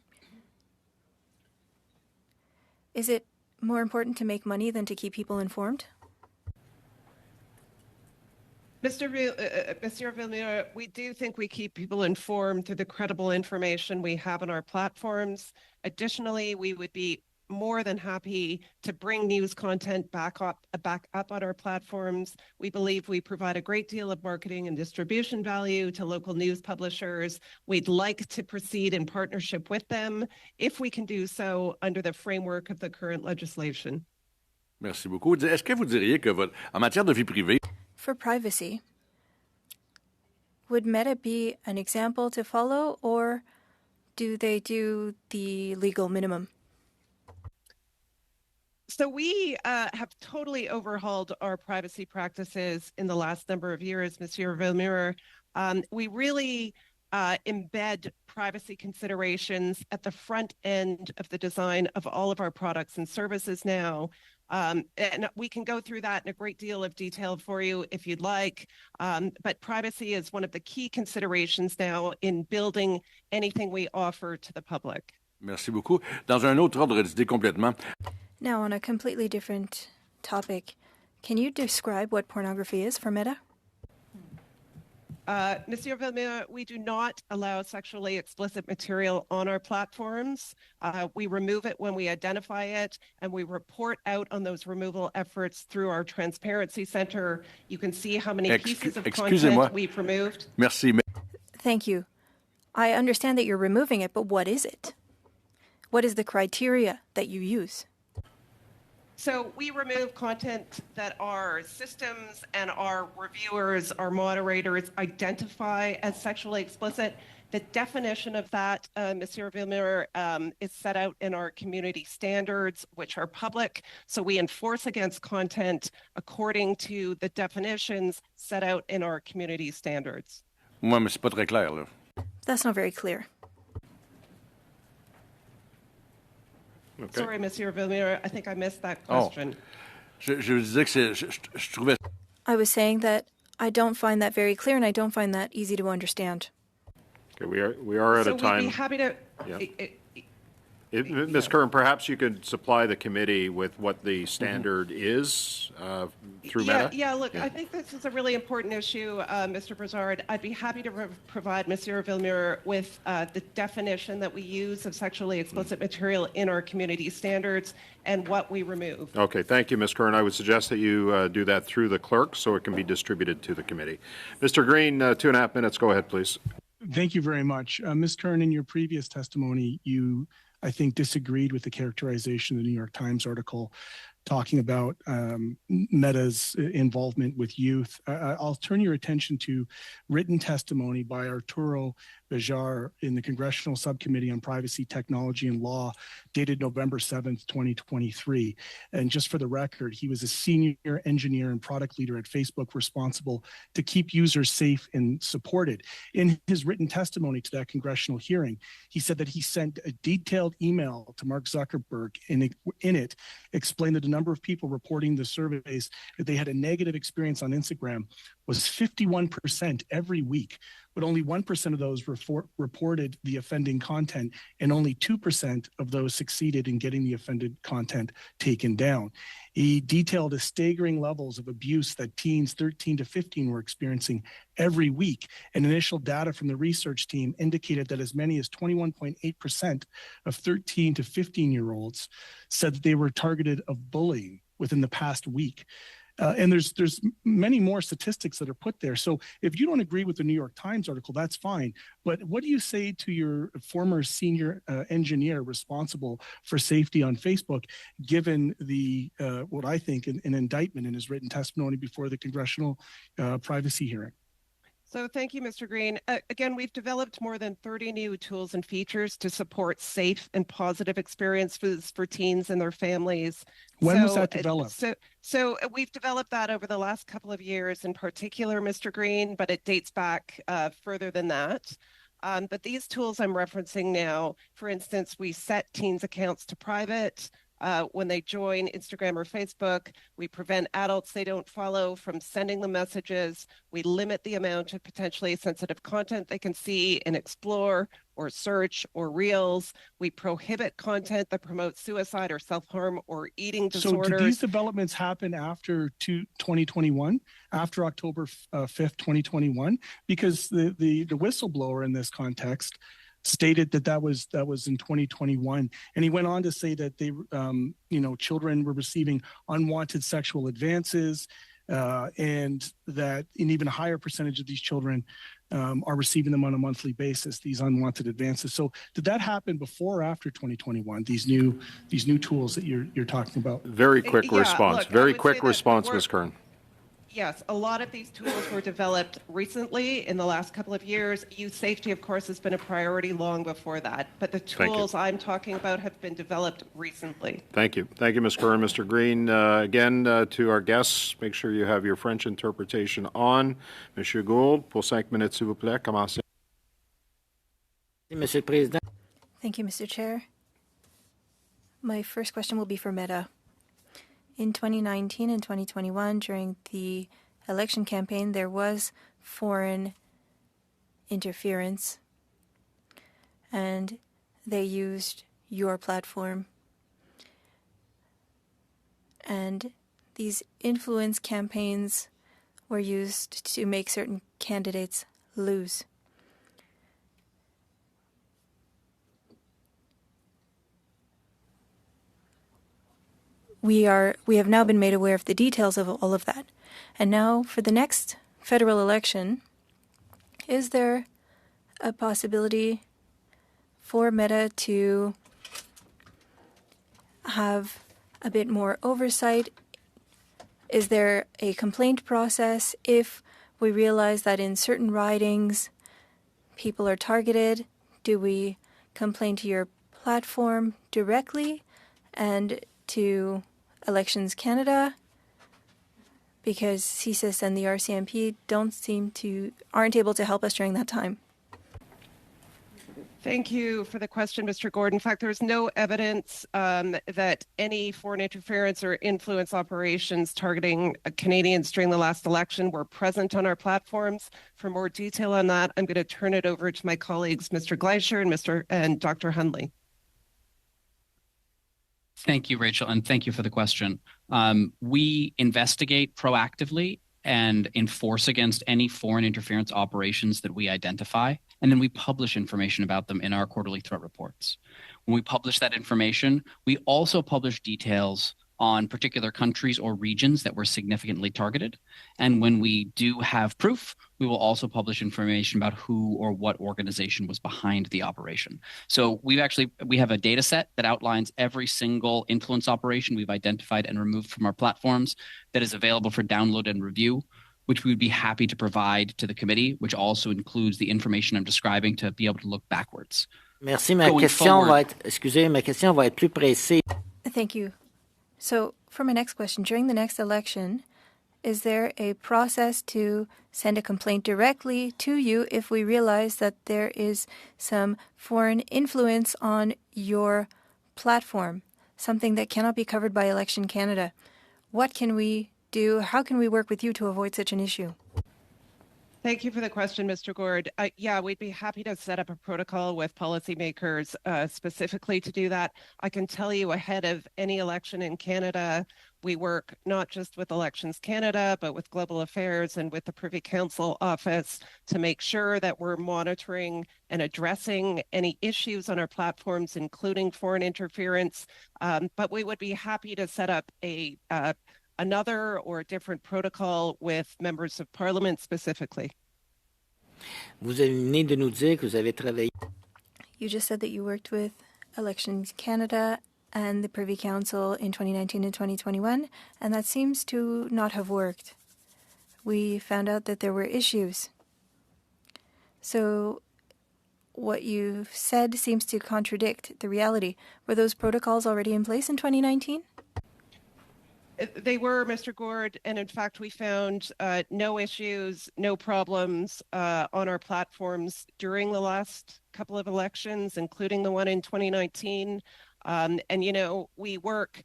is it more important to make money than to keep people informed? Monsieur Villemure, we do think we keep people informed through the credible information we have on our platforms. Additionally, we would be more than happy to bring news content back up on our platforms. We believe we provide a great deal of marketing and distribution value to local news publishers. We'd like to proceed in partnership with them if we can do so under the framework of the current legislation. Merci beaucoup. Est-ce que vous diriez que en matière de vie privée, for privacy, would Meta be an example to follow, or do they do the legal minimum? So we have totally overhauled our privacy practices in the last number of years, Monsieur Villemure. We really embed privacy considerations at the front end of the design of all of our products and services now. And we can go through that in a great deal of detail for you if you'd like. But privacy is one of the key considerations now in building anything we offer to the public. Merci beaucoup. Dans un autre ordre d'idée complètement. Now, on a completely different topic, can you describe what pornography is for Meta? Monsieur Villemure, we do not allow sexually explicit material on our platforms. We remove it when we identify it, and we report out on those removal efforts through our Transparency Center. You can see how many pieces of content we've removed. Merci. Thank you. I understand that you're removing it, but what is it? What is the criteria that you use? So we remove content that our systems and our reviewers, our moderators identify as sexually explicit. The definition of that, Monsieur Villemure, is set out in our community standards, which are public. So we enforce against content according to the definitions set out in our community standards. Ouais, mais c'est pas très clair, là. That's not very clear. Okay. Sorry, Monsieur Villemure, I think I missed that question. Je disais que je trouvais... I was saying that I don't find that very clear, and I don't find that easy to understand. Okay, we are at a time. So we'd be happy to... Yeah. Ms. Curran, perhaps you could supply the committee with what the standard is through Meta? Yeah, look, I think this is a really important issue, Mr. Broussard. I'd be happy to provide Monsieur Villemure with the definition that we use of sexually explicit material in our community standards and what we remove. Okay, thank you, Ms. Curran. I would suggest that you do that through the clerk so it can be distributed to the committee. Mr. Green, 2.5 minutes. Go ahead, please. Thank you very much. Ms. Curran, in your previous testimony, you I think, disagreed with the characterization of the New York Times article talking about Meta's involvement with youth. I'll turn your attention to written testimony by Arturo Bejar in the Congressional Subcommittee on Privacy, Technology, and Law, dated November 7th, 2023. And just for the record, he was a senior engineer and product leader at Facebook responsible to keep users safe and supported. In his written testimony to that congressional hearing, he said that he sent a detailed email to Mark Zuckerberg. In it explained that the number of people reporting the surveys that they had a negative experience on Instagram was 51% every week, but only 1% of those reported the offending content, and only 2% of those succeeded in getting the offended content taken down. He detailed the staggering levels of abuse that teens 13 to 15 were experiencing every week, and initial data from the research team indicated that as many as 21.8% of 13 to 15-year-olds said that they were targeted of bullying within the past week. And there's many more statistics that are put there. So if you don't agree with the New York Times article, that's fine. But what do you say to your former senior engineer responsible for safety on Facebook, given the what I think an indictment in his written testimony before the congressional privacy hearing? So thank you, Mr. Green. Again, we've developed more than 30 new tools and features to support safe and positive experiences for teens and their families. When was that developed? So we've developed that over the last couple of years in particular, Mr. Green, but it dates back further than that. But these tools I'm referencing now, for instance, we set teens' accounts to private. When they join Instagram or Facebook, we prevent adults they don't follow from sending them messages. We limit the amount of potentially sensitive content they can see and explore or search or reels. We prohibit content that promotes suicide or self-harm or eating disorders. So did these developments happen after 2021, after October 5th, 2021? Because the whistleblower in this context stated that was in 2021, and he went on to say that they, children were receiving unwanted sexual advances, and that an even higher percentage of these children are receiving them on a monthly basis, these unwanted advances. So did that happen before or after 2021? These new tools that you're talking about? Very quick response. Look, Very quick response, Ms. Kern. Yes, a lot of these tools were developed recently in the last couple of years. Youth safety, of course, has been a priority long before that. But the tools I'm talking about have been developed recently. Thank you. Thank you, Ms. Kern. Mr. Green, again, to our guests, make sure you have your French interpretation on. Monsieur Gould, pour 5 minutes, s'il vous plaît. Commencez. Thank you, Mr. Chair. My first question will be for Meta. In 2019 and 2021, during the election campaign, there was foreign interference, and they used your platform. And these influence campaigns were used to make certain candidates lose. We have now been made aware of the details of all of that. And now for the next federal election, is there a possibility for Meta to have a bit more oversight? Is there a complaint process if we realize that in certain ridings people are targeted? Do we complain to your platform directly and to Elections Canada, because CSIS and the RCMP aren't able to help us during that time? Thank you for the question, Mr. Gord. In fact, there's no evidence that any foreign interference or influence operations targeting Canadians during the last election were present on our platforms. For more detail on that, I'm going to turn it over to my colleagues, Mr. Gleischer and Dr. Hundley. Thank you, Rachel, and thank you for the question. We investigate proactively and enforce against any foreign interference operations that we identify, and then we publish information about them in our quarterly threat reports. When we publish that information, we also publish details on particular countries or regions that were significantly targeted. And when we do have proof, we will also publish information about who or what organization was behind the operation. So we have a data set that outlines every single influence operation we've identified and removed from our platforms that is available for download and review, which we would be happy to provide to the committee, which also includes the information I'm describing to be able to look backwards. Merci. Ma question va être plus précise. Thank you. So for my next question, during the next election, is there a process to send a complaint directly to you if we realize that there is some foreign influence on your platform, something that cannot be covered by Election Canada? What can we do? How can we work with you to avoid such an issue? Thank you for the question, Mr. Gord. Yeah, we'd be happy to set up a protocol with policymakers specifically to do that. I can tell you ahead of any election in Canada, we work not just with Elections Canada, but with Global Affairs and with the Privy Council office to make sure that we're monitoring and addressing any issues on our platforms, including foreign interference. But we would be happy to set up a another or a different protocol with members of parliament specifically? Vous venez de nous dire que vous avez travaillé. You just said that you worked with Elections Canada and the Privy Council in 2019 and 2021, and that seems to not have worked. We found out that there were issues. So what you've said seems to contradict the reality. Were those protocols already in place in 2019? They were, Mr. Gord, and in fact, we found no issues, no problems on our platforms during the last couple of elections, including the one in 2019. And, you know, we work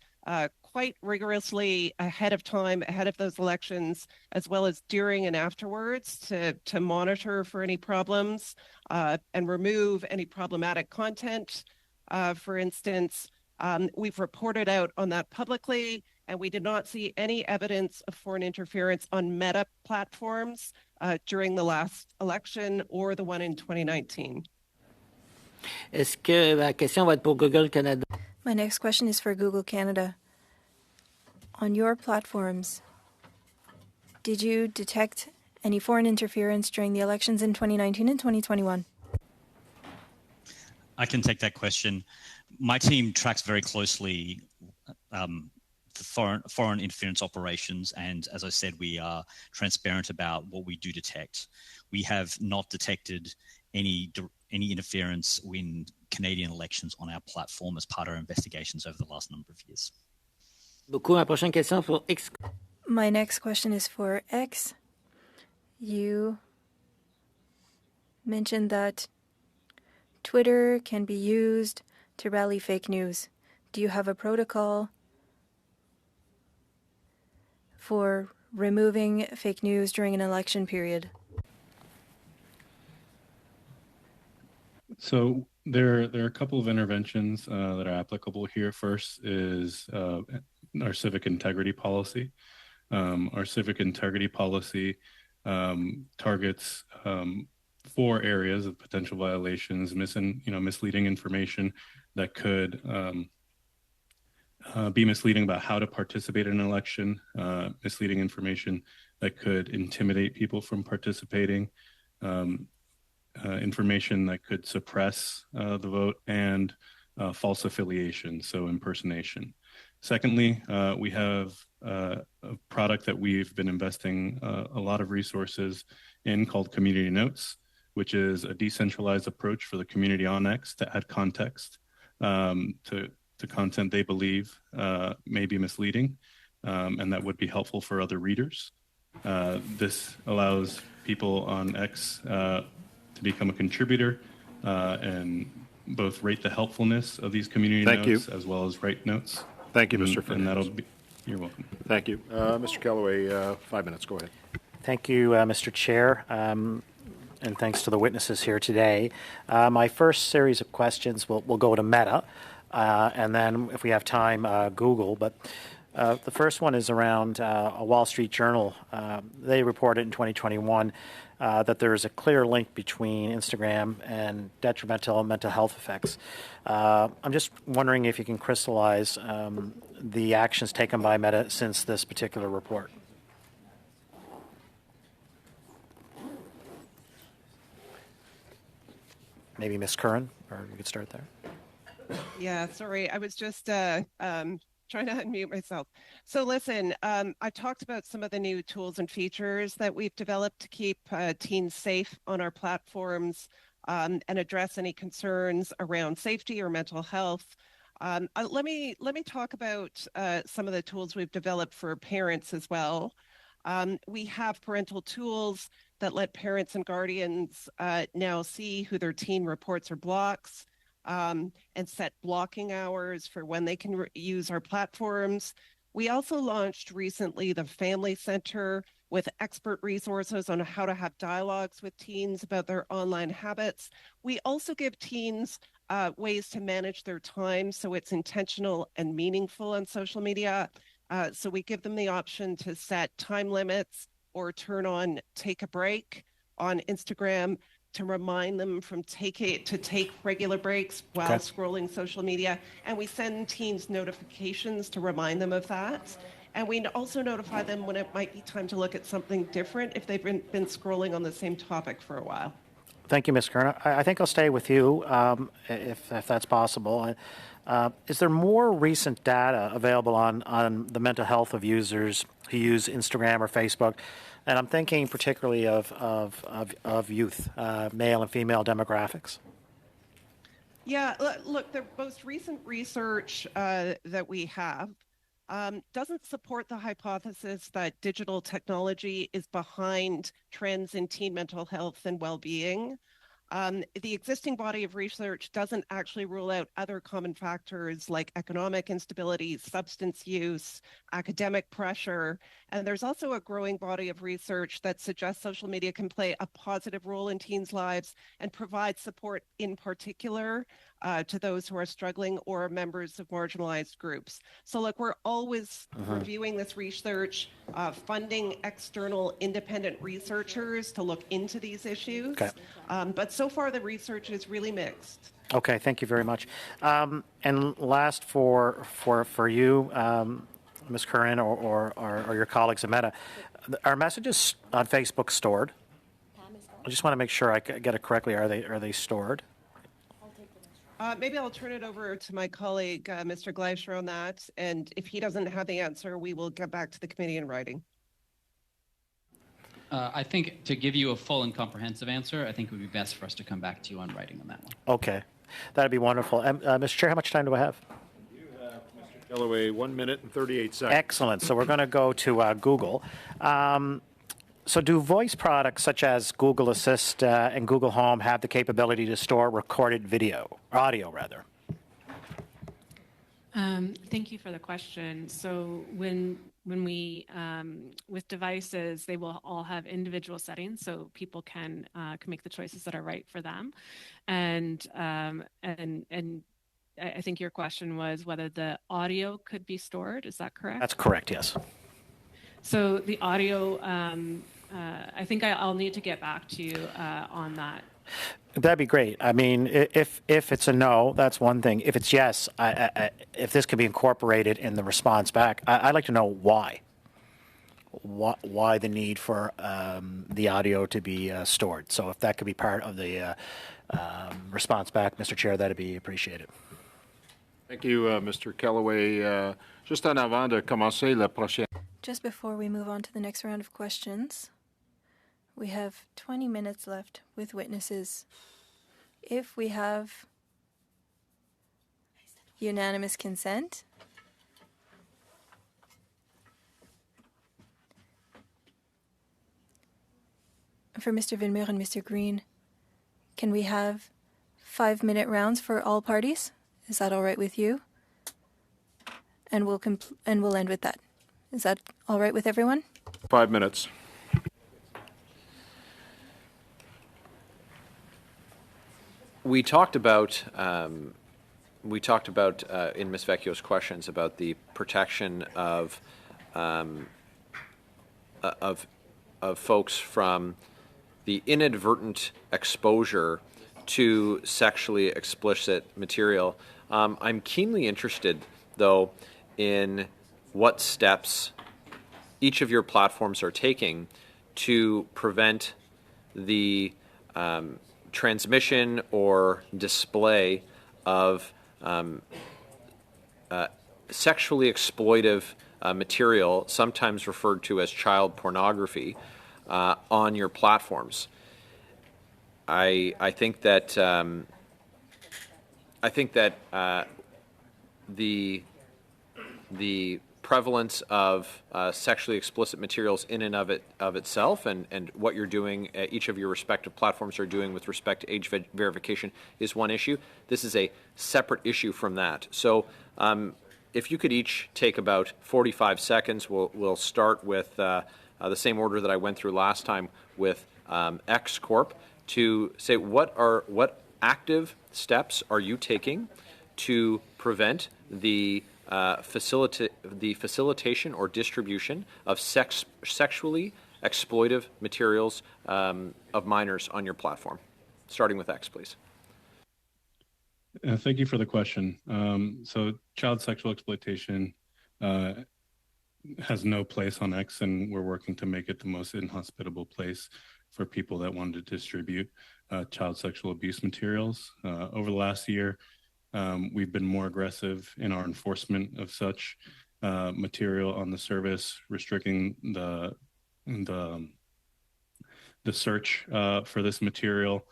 quite rigorously ahead of time, ahead of those elections, as well as during and afterwards to monitor for any problems and remove any problematic content. For instance, we've reported out on that publicly, and we did not see any evidence of foreign interference on Meta platforms during the last election or the one in 2019. Est-ce que la question va être pour Google Canada? My next question is for Google Canada. On your platforms, did you detect any foreign interference during the elections in 2019 and 2021? I can take that question. My team tracks very closely the foreign interference operations, and as I said, we are transparent about what we do detect. We have not detected any interference in Canadian elections on our platform as part of our investigations over the last number of years. La prochaine question pour X. My next question is for X. You mentioned that Twitter can be used to rally fake news. Do you have a protocol for removing fake news during an election period? So there are a couple of interventions that are applicable here. First is our civic integrity policy. Our civic integrity policy targets 4 areas of potential violations: misleading information that could be misleading about how to participate in an election, misleading information that could intimidate people from participating, information that could suppress the vote, and false affiliation, so impersonation. Secondly, we have a product that we've been investing a lot of resources in called Community Notes, which is a decentralized approach for the community on X to add context to content they believe may be misleading and that would be helpful for other readers. This allows people on X to become a contributor and both rate the helpfulness of these community notes as well as write notes. Thank you, Mr. Fernandez. And that'll be, you're welcome. Thank you. Mr. Callaway, 5 minutes. Go ahead. Thank you, Mr. Chair, and thanks to the witnesses here today. My first series of questions will go to Meta, and then, if we have time, Google. But the first one is around a Wall Street Journal. They reported in 2021 that there is a clear link between Instagram and detrimental mental health effects. I'm just wondering if you can crystallize the actions taken by Meta since this particular report. Maybe Ms. Curran, or we could start there. Yeah, sorry, I was just trying to unmute myself. So listen, I talked about some of the new tools and features that we've developed to keep teens safe on our platforms and address any concerns around safety or mental health. Let me talk about some of the tools we've developed for parents as well. We have parental tools that let parents and guardians now see who their teen reports or blocks, and set blocking hours for when they can use our platforms. We also launched recently the Family Center with expert resources on how to have dialogues with teens about their online habits. We also give teens ways to manage their time so it's intentional and meaningful on social media. So we give them the option to set time limits or turn on take a break on Instagram to remind them from take regular breaks while scrolling social media. And we send teens notifications to remind them of that. And we also notify them when it might be time to look at something different if they've been scrolling on the same topic for a while. Thank you, Ms. Kern. I think I'll stay with you, if that's possible. Is there more recent data available on the mental health of users who use Instagram or Facebook? And I'm thinking particularly of youth, male and female demographics. Yeah, look, the most recent research that we have doesn't support the hypothesis that digital technology is behind trends in teen mental health and well-being. The existing body of research doesn't actually rule out other common factors like economic instability, substance use, academic pressure. And there's also a growing body of research that suggests social media can play a positive role in teens' lives and provide support in particular to those who are struggling or members of marginalized groups. So look, we're always reviewing this research, funding external independent researchers to look into these issues. Okay. But so far the research is really mixed. Okay, thank you very much. And last for you, Ms. Curran or your colleagues at Meta, are messages on Facebook stored? I just want to make sure I get it correctly. Are they stored? Maybe I'll turn it over to my colleague, Mr. Gleischer, on that. And if he doesn't have the answer, we will get back to the committee in writing. I think to give you a full and comprehensive answer, I think it would be best for us to come back to you on writing on that one. Okay, that'd be wonderful. Mr. Chair, how much time do I have? You have, Mr. Galloway, 1 minute and 38 seconds. Excellent. So we're going to go to Google. So do voice products such as Google Assist and Google Home have the capability to store recorded audio rather? Thank you for the question. So when we, with devices, they will all have individual settings, so people can make the choices that are right for them. And I think your question was whether the audio could be stored. Is that correct? That's correct, yes. So the audio, I think I'll need to get back to you on that. That'd be great. I mean, if it's a no, that's one thing. If it's yes, if this can be incorporated in the response back, I'd like to know why. Why the need for the audio to be stored. So if that could be part of the response back, Mr. Chair, that'd be appreciated. Thank you, Mr. Kellaway. Juste en avant de commencer la prochaine. Just before we move on to the next round of questions, we have 20 minutes left with witnesses. If we have unanimous consent, for Mr. Villemur and Mr. Green, can we have 5-minute rounds for all parties? Is that all right with you? And we'll end with that. Is that all right with everyone? 5 minutes. We talked about in Ms. Vecchio's questions about the protection of folks from the inadvertent exposure to sexually explicit material. I'm keenly interested, though, in what steps each of your platforms are taking to prevent the transmission or display of sexually exploitive material, sometimes referred to as child pornography, on your platforms. I think that the prevalence of sexually explicit materials in and of itself, and what you're doing, each of your respective platforms are doing with respect to age verification, is one issue. This is a separate issue from that. So if you could each take about 45 seconds, we'll start with the same order that I went through last time with X Corp, to say what active steps are you taking to prevent the facilitation or distribution of sexually exploitive materials of minors on your platform. Starting with X, please. Thank you for the question. So child sexual exploitation has no place on X, and we're working to make it the most inhospitable place for people that want to distribute child sexual abuse materials. Over the last year, we've been more aggressive in our enforcement of such material on the service, restricting the search for this material,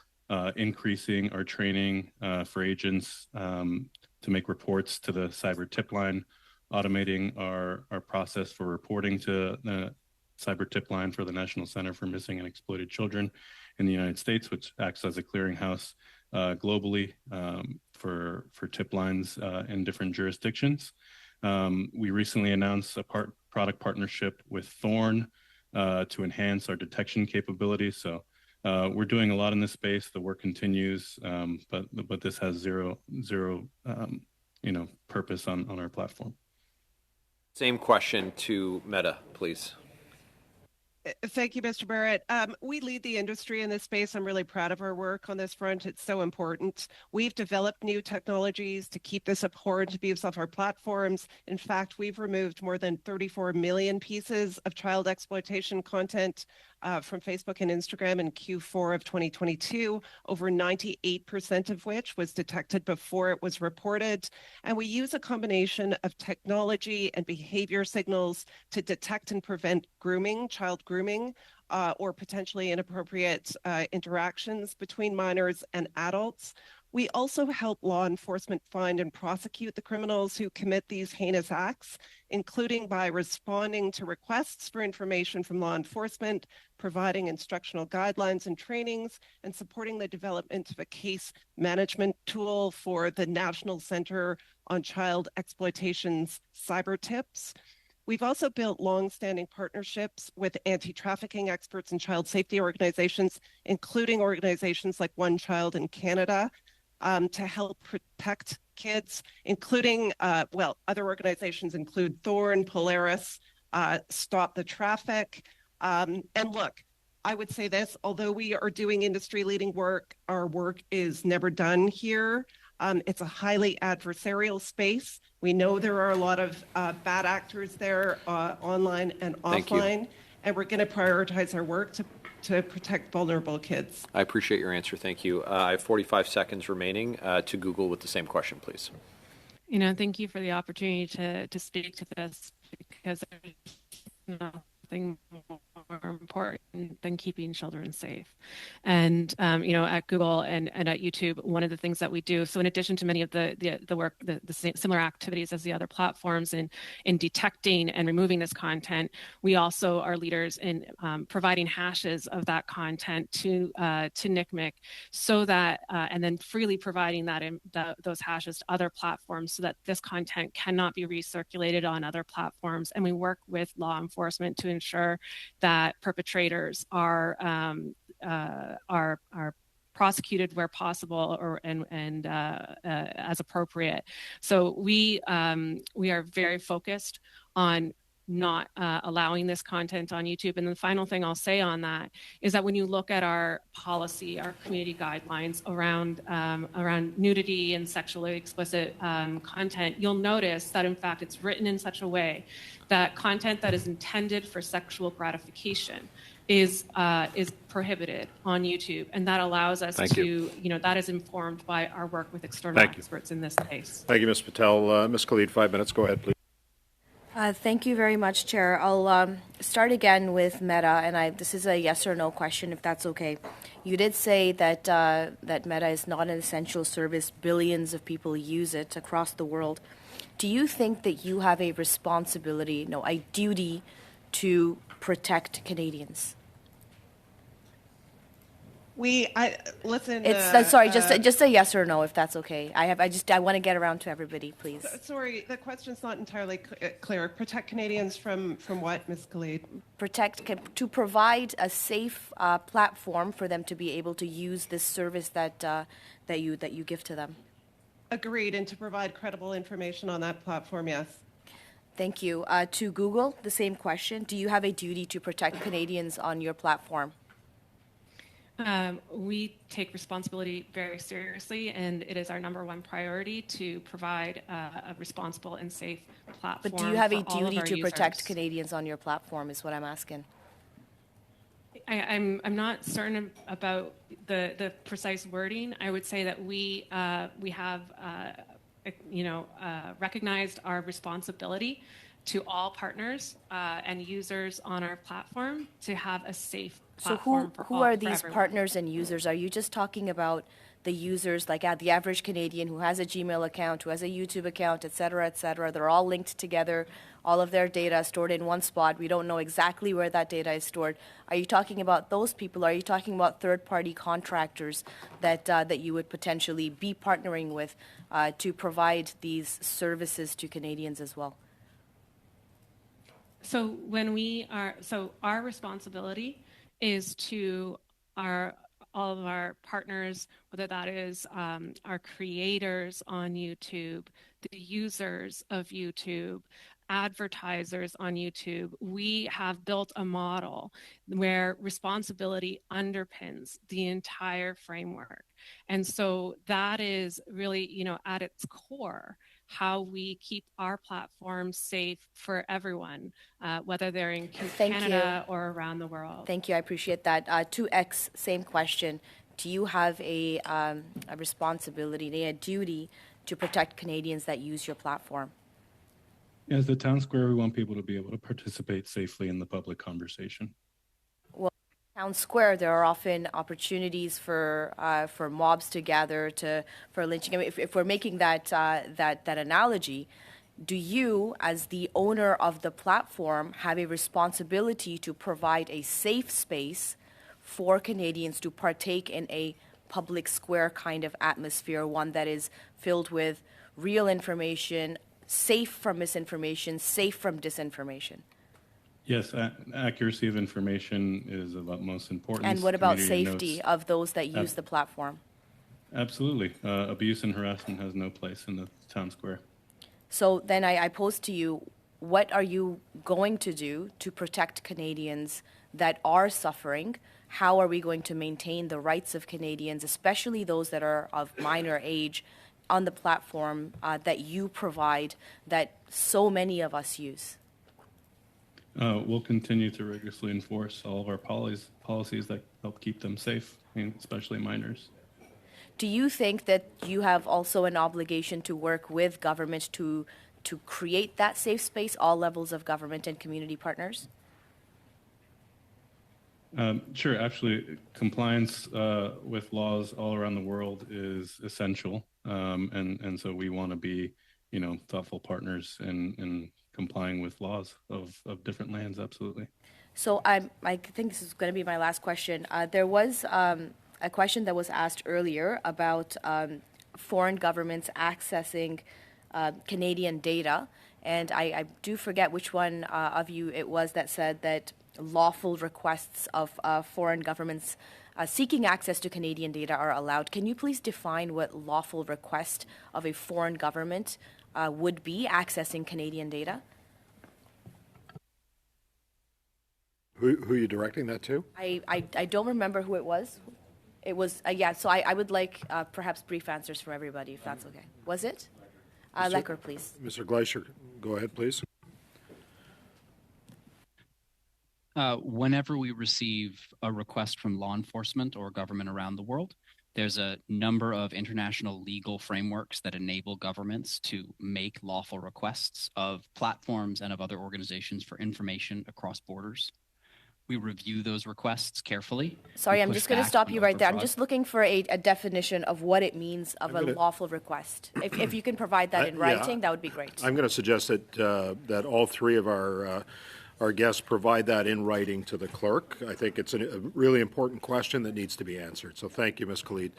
increasing our training for agents to make reports to the cyber tip line, automating our process for reporting to the cyber tip line for the National Center for Missing and Exploited Children in the United States, which acts as a clearinghouse globally for tip lines in different jurisdictions. We recently announced a product partnership with Thorn to enhance our detection capabilities. So we're doing a lot in this space. The work continues, but this has zero purpose on our platform. Same question to Meta, please. Thank you, Mr. Barrett. We lead the industry in this space. I'm really proud of our work on this front. It's so important. We've developed new technologies to keep this abhorrent abuse off our platforms. In fact, we've removed more than 34 million pieces of child exploitation content from Facebook and Instagram in Q4 of 2022, over 98% of which was detected before it was reported. And we use a combination of technology and behavior signals to detect and prevent grooming, child grooming, or potentially inappropriate interactions between minors and adults. We also help law enforcement find and prosecute the criminals who commit these heinous acts, including by responding to requests for information from law enforcement, providing instructional guidelines and trainings, and supporting the development of a case management tool for the National Center on Child Exploitation's cyber tips. We've also built long-standing partnerships with anti-trafficking experts and child safety organizations, including organizations like One Child in Canada, to help protect kids, including, other organizations include Thorn, Polaris, Stop the Traffic. And look, I would say this, although we are doing industry-leading work, our work is never done here. It's a highly adversarial space. We know there are a lot of bad actors there, online and offline, and we're going to prioritize our work to protect vulnerable kids. I appreciate your answer. Thank you. I have 45 seconds remaining to Google with the same question, please. Thank you for the opportunity to speak to this, because there's nothing more important than keeping children safe. And, at Google and at YouTube, one of the things that we do, so in addition to many of the work, the similar activities as the other platforms in detecting and removing this content, we also are leaders in providing hashes of that content to NCMEC, so that, and then freely providing those hashes to other platforms so that this content cannot be recirculated on other platforms. And we work with law enforcement to ensure that perpetrators are prosecuted where possible and as appropriate. So we are very focused on not allowing this content on YouTube. And the final thing I'll say on that is that when you look at our policy, our community guidelines around nudity and sexually explicit content, you'll notice that in fact it's written in such a way that content that is intended for sexual gratification is prohibited on YouTube, and that allows us to, that is informed by our work with external experts in this case. Thank you, Ms. Patel. Ms. Khalid, 5 minutes. Go ahead, please. Thank you very much, Chair. I'll start again with Meta, and this is a yes or no question, if that's okay. You did say that that Meta is not an essential service. Billions of people use it across the world. Do you think that you have a responsibility, a duty to protect Canadians? Listen. Sorry, just a yes or no, if that's okay. I want to get around to everybody, please. Sorry, the question's not entirely clear. Protect Canadians from what, Ms. Khalid? To provide a safe platform for them to be able to use this service that you give to them. Agreed, and to provide credible information on that platform, yes. Thank you. To Google, the same question. Do you have a duty to protect Canadians on your platform? We take responsibility very seriously, and it is our number one priority to provide a responsible and safe platform. But do you have a for all of duty our to protect users. Canadians on your platform, is what I'm asking. I'm not certain about the precise wording. I would say that we have recognized our responsibility to all partners and users on our platform to have a safe platform. So who are these partners and users? Are you just talking about the users, like the average Canadian who has a Gmail account, who has a YouTube account, et cetera, et cetera? They're all linked together. All of their data stored in one spot. We don't know exactly where that data is stored. Are you talking about those people? Are you talking about third-party contractors that you would potentially be partnering with to provide these services to Canadians as well? So our responsibility is to all of our partners, whether that is our creators on YouTube, the users of YouTube, advertisers on YouTube. We have built a model where responsibility underpins the entire framework. And so that is really, at its core, how we keep our platform safe for everyone, whether they're in Canada or around the world. Thank you. I appreciate that. 2X, same question. Do you have a responsibility, a duty to protect Canadians that use your platform? As the town square, we want people to be able to participate safely in the public conversation. Well, town square, there are often opportunities for mobs to gather for lynching. I mean, if we're making that analogy, do you, as the owner of the platform, have a responsibility to provide a safe space for Canadians to partake in a public square kind of atmosphere, one that is filled with real information, safe from misinformation, safe from disinformation? Yes, accuracy of information is of utmost importance. And what about Community safety of those that use the platform? Absolutely. Abuse and harassment has no place in the town square. So then I pose to you, what are you going to do to protect Canadians that are suffering? How are we going to maintain the rights of Canadians, especially those that are of minor age, on the platform that you provide, that so many of us use? We'll continue to rigorously enforce all of our policies that help keep them safe, especially minors. Do you think that you have also an obligation to work with government to create that safe space, all levels of government and community partners? Sure. Actually, compliance with laws all around the world is essential. And so we want to be, thoughtful partners in complying with laws of different lands. Absolutely. So I think this is going to be my last question. There was a question that was asked earlier about foreign governments accessing Canadian data. And I do forget which one of you it was that said that lawful requests of foreign governments seeking access to Canadian data are allowed. Can you please define what lawful request of a foreign government would be accessing Canadian data? Who are you directing that to? I don't remember who it was. It was, yeah, so I would like perhaps brief answers from everybody, if that's okay. Was it? Lecker, please. Mr. Gleicher, go ahead, please. Whenever we receive a request from law enforcement or government around the world, there's a number of international legal frameworks that enable governments to make lawful requests of platforms and of other organizations for information across borders. We review those requests carefully. Sorry, I'm just going to stop you right there. I'm just looking for a definition of what it means of a lawful request. If you can provide that in writing, that would be great. I'm going to suggest that all three of our guests provide that in writing to the clerk. I think it's a really important question that needs to be answered. So thank you, Ms. Khalid.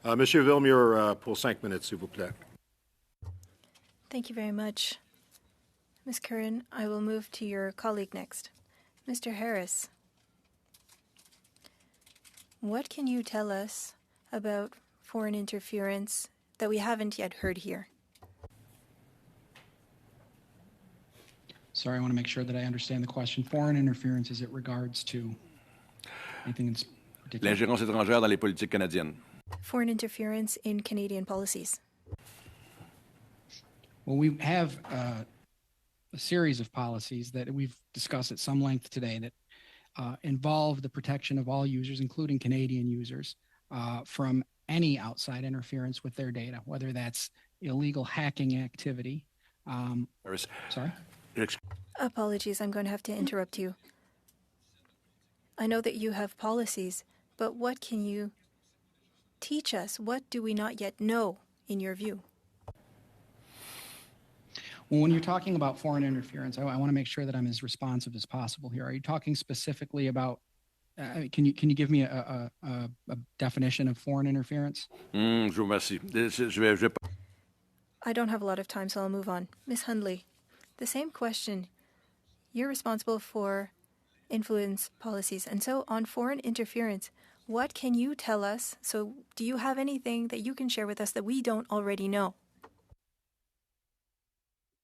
Monsieur Villemure, pour 5 minutes, s'il vous plaît. Thank you very much. Ms. Curran, I will move to your colleague next. Mr. Harris, what can you tell us about foreign interference that we haven't yet heard here? Sorry, I want to make sure that I understand the question. Foreign interference, is it regards to anything in particular? L'ingérence étrangère dans les politiques canadiennes. Foreign interference in Canadian policies. Well, we have a series of policies that we've discussed at some length today that involve the protection of all users, including Canadian users, from any outside interference with their data, whether that's illegal hacking activity. Sorry? Apologies, I'm going to have to interrupt you. I know that you have policies, but what can you teach us? What do we not yet know, in your view? Well, when you're talking about foreign interference, I want to make sure that I'm as responsive as possible here. Are you talking specifically about, can you give me a definition of foreign interference? Je vous remercie. I don't have a lot of time, so I'll move on. Ms. Hundley, the same question. You're responsible for influence policies, and so on foreign interference, what can you tell us? So do you have anything that you can share with us that we don't already know?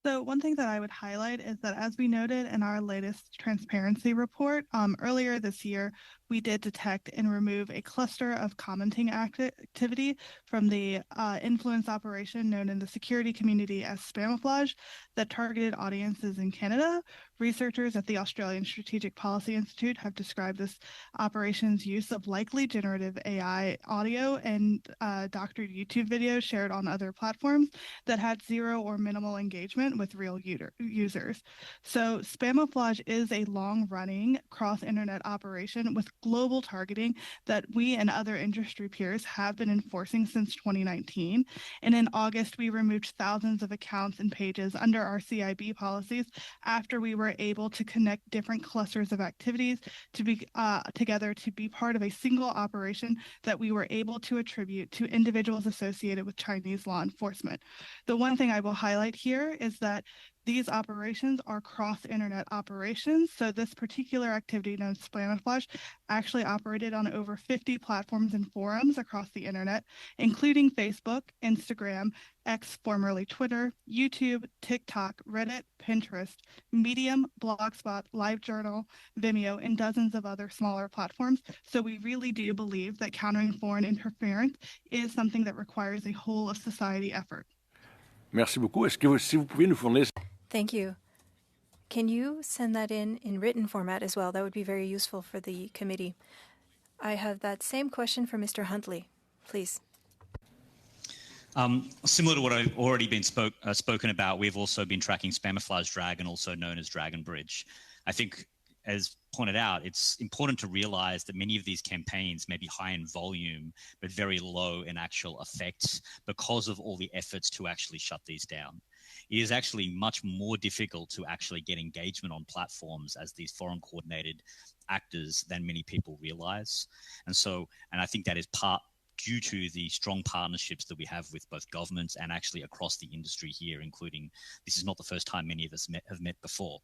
So one thing that I would highlight is that, as we noted in our latest transparency report, earlier this year, we did detect and remove a cluster of commenting activity from the influence operation known in the security community as spamouflage that targeted audiences in Canada. Researchers at the Australian Strategic Policy Institute have described this operation's use of likely generative AI audio and doctored YouTube videos shared on other platforms that had zero or minimal engagement with real users. So spamouflage is a long-running cross-internet operation with global targeting that we and other industry peers have been enforcing since 2019. And in August, we removed thousands of accounts and pages under our CIB policies after we were able to connect different clusters of activities to be together to be part of a single operation that we were able to attribute to individuals associated with Chinese law enforcement. The one thing I will highlight here is that these operations are cross-internet operations. So this particular activity known as spamouflage actually operated on over 50 platforms and forums across the internet, including Facebook, Instagram, X, formerly Twitter, YouTube, TikTok, Reddit, Pinterest, Medium, Blogspot, LiveJournal, Vimeo, and dozens of other smaller platforms. So we really do believe that countering foreign interference is something that requires a whole of society effort. Merci beaucoup. Est-ce que si vous pouviez nous fournir... Thank you. Can you send that in written format as well? That would be very useful for the committee. I have that same question for Mr. Huntley, please. Similar to what I've already been spoken about, we've also been tracking Spamouflage Dragon, also known as Dragon Bridge. I think, as pointed out, it's important to realize that many of these campaigns may be high in volume, but very low in actual effects because of all the efforts to actually shut these down. It is actually much more difficult to actually get engagement on platforms as these foreign coordinated actors than many people realize. And I think that is part due to the strong partnerships that we have with both governments and actually across the industry here, including, this is not the first time many of us have met before.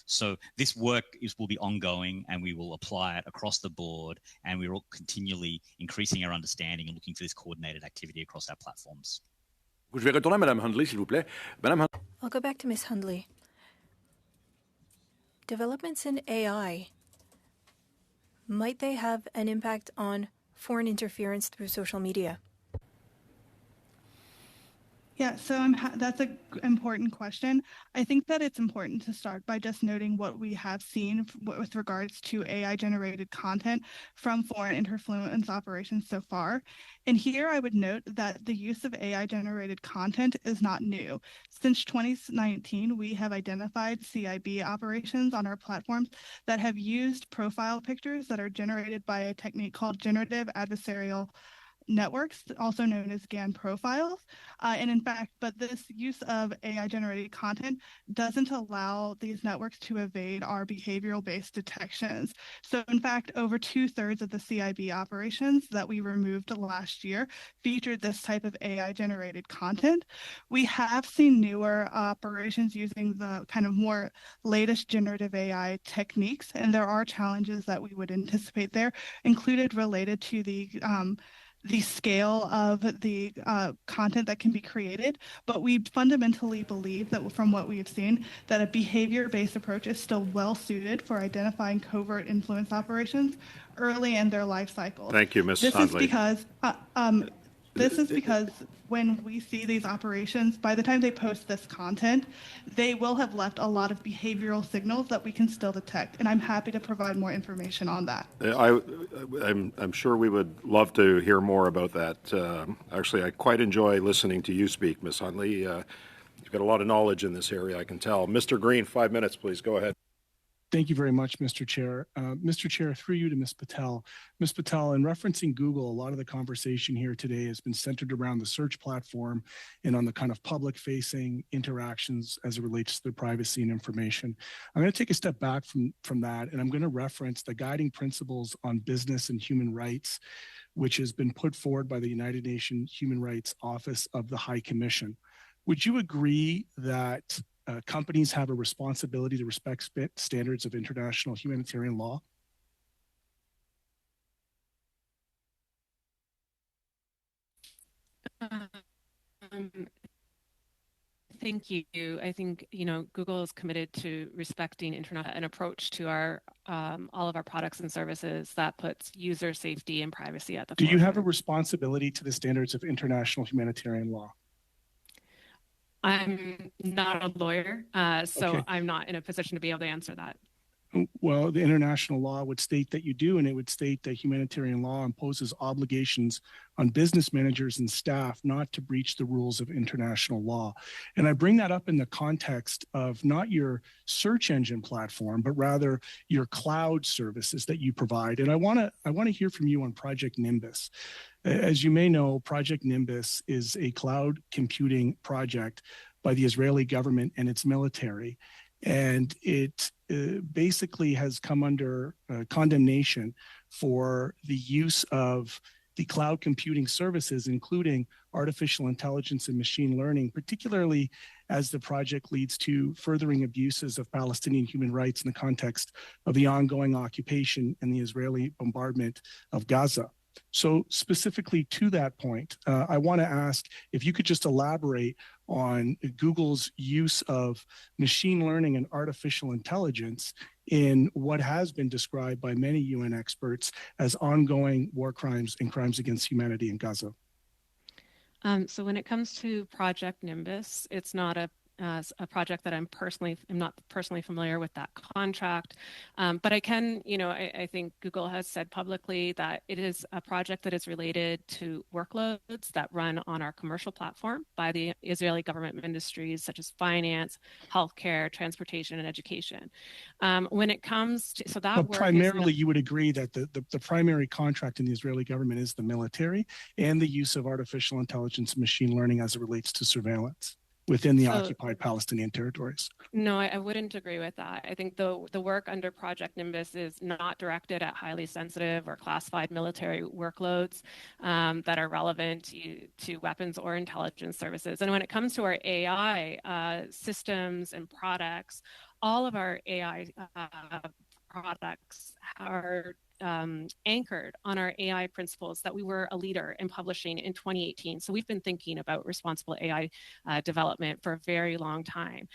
So this work will be ongoing, and we will apply it across the board, and we're all continually increasing our understanding and looking for this coordinated activity across our platforms. Je vais retourner à Mme Hundley, s'il vous plaît. Madame Hundley. I'll go back to Ms. Hundley. Developments in AI, might they have an impact on foreign interference through social media? Yeah, so that's an important question. I think that it's important to start by just noting what we have seen with regards to AI-generated content from foreign influence operations so far. And here I would note that the use of AI-generated content is not new. Since 2019, we have identified CIB operations on our platforms that have used profile pictures that are generated by a technique called generative adversarial networks, also known as GAN profiles. And in fact, but this use of AI-generated content doesn't allow these networks to evade our behavioral-based detections. So in fact, over 2/3 of the CIB operations that we removed last year featured this type of AI-generated content. We have seen newer operations using the kind of more latest generative AI techniques, and there are challenges that we would anticipate there, included related to the the scale of the content that can be created, but we fundamentally believe that from what we've seen, that a behavior-based approach is still well suited for identifying covert influence operations early in their life cycle. Thank you, Ms. This Hundley. this is because when we see these operations, by the time they post this content, they will have left a lot of behavioral signals that we can still detect. And I'm happy to provide more information on that. I'm sure we would love to hear more about that. Actually, I quite enjoy listening to you speak, Ms. Hundley. You've got a lot of knowledge in this area, I can tell. Mr. Green, 5 minutes, please. Go ahead. Thank you very much, Mr. Chair. Mr. Chair, through you to Ms. Patel. Ms. Patel, in referencing Google, a lot of the conversation here today has been centered around the search platform and on the kind of public-facing interactions as it relates to their privacy and information. I'm going to take a step back from that, and I'm going to reference the guiding principles on business and human rights, which has been put forward by the United Nations Human Rights Office of the High Commission. Would you agree that companies have a responsibility to respect standards of international humanitarian law? Thank you. I think, Google is committed to respecting an approach to our all of our products and services that puts user safety and privacy at the forefront. Do you have a forefront. responsibility to the standards of international humanitarian law? I'm not a lawyer, so Okay. I'm not in a position to be able to answer that. Well, the international law would state that you do, and it would state that humanitarian law imposes obligations on business managers and staff not to breach the rules of international law. And I bring that up in the context of not your search engine platform, but rather your cloud services that you provide. And I want to hear from you on Project Nimbus. As you may know, Project Nimbus is a cloud computing project by the Israeli government and its military. And it basically has come under condemnation for the use of the cloud computing services, including artificial intelligence and machine learning, particularly as the project leads to furthering abuses of Palestinian human rights in the context of the ongoing occupation and the Israeli bombardment of Gaza. So specifically to that point, I want to ask if you could just elaborate on Google's use of machine learning and artificial intelligence in what has been described by many UN experts as ongoing war crimes and crimes against humanity in Gaza. So when it comes to Project Nimbus, it's not a project that I'm not personally familiar with that contract, but I can, I think Google has said publicly that it is a project that is related to workloads that run on our commercial platform by the Israeli government ministries such as finance, healthcare, transportation, and education. When it comes to, so that but work primarily you would agree that the primary contract in the Israeli government is the military and the use of artificial intelligence and machine learning as it relates to surveillance within the occupied Palestinian territories. No, I wouldn't agree with that. I think the work under Project Nimbus is not directed at highly sensitive or classified military workloads that are relevant to weapons or intelligence services. And when it comes to our AI systems and products, all of our AI products are anchored on our AI principles that we were a leader in publishing in 2018. So we've been thinking about responsible AI development for a very long time.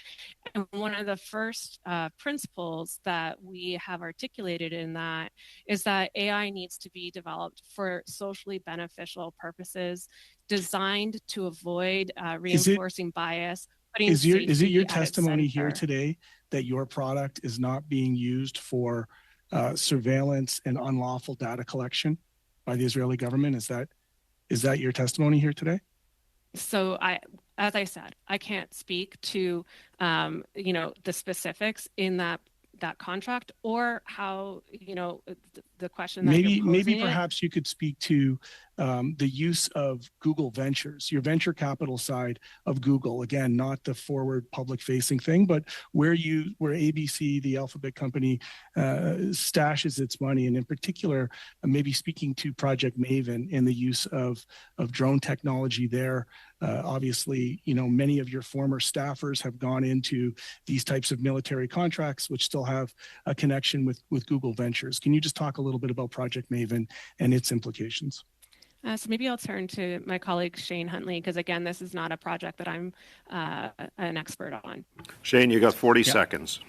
And one of the first principles that we have articulated in that is that AI needs to be developed for socially beneficial purposes, designed to avoid reinforcing bias. Is it your testimony here today that your product is not being used for surveillance and unlawful data collection by the Israeli government? Is that your testimony here today? So as I said, I can't speak to the specifics in that contract or how the question that maybe perhaps you could speak to the use of Google Ventures, your venture capital side of Google. Again, not the forward public facing thing, but where ABC, the Alphabet company, stashes its money, and in particular, maybe speaking to Project Maven and the use of drone technology there. Obviously, many of your former staffers have gone into these types of military contracts, which still have a connection with Google Ventures. Can you just talk a little bit about Project Maven and its implications? So maybe I'll turn to my colleague Shane Huntley, because again, this is not a project that I'm an expert on. Shane, you got 40 seconds.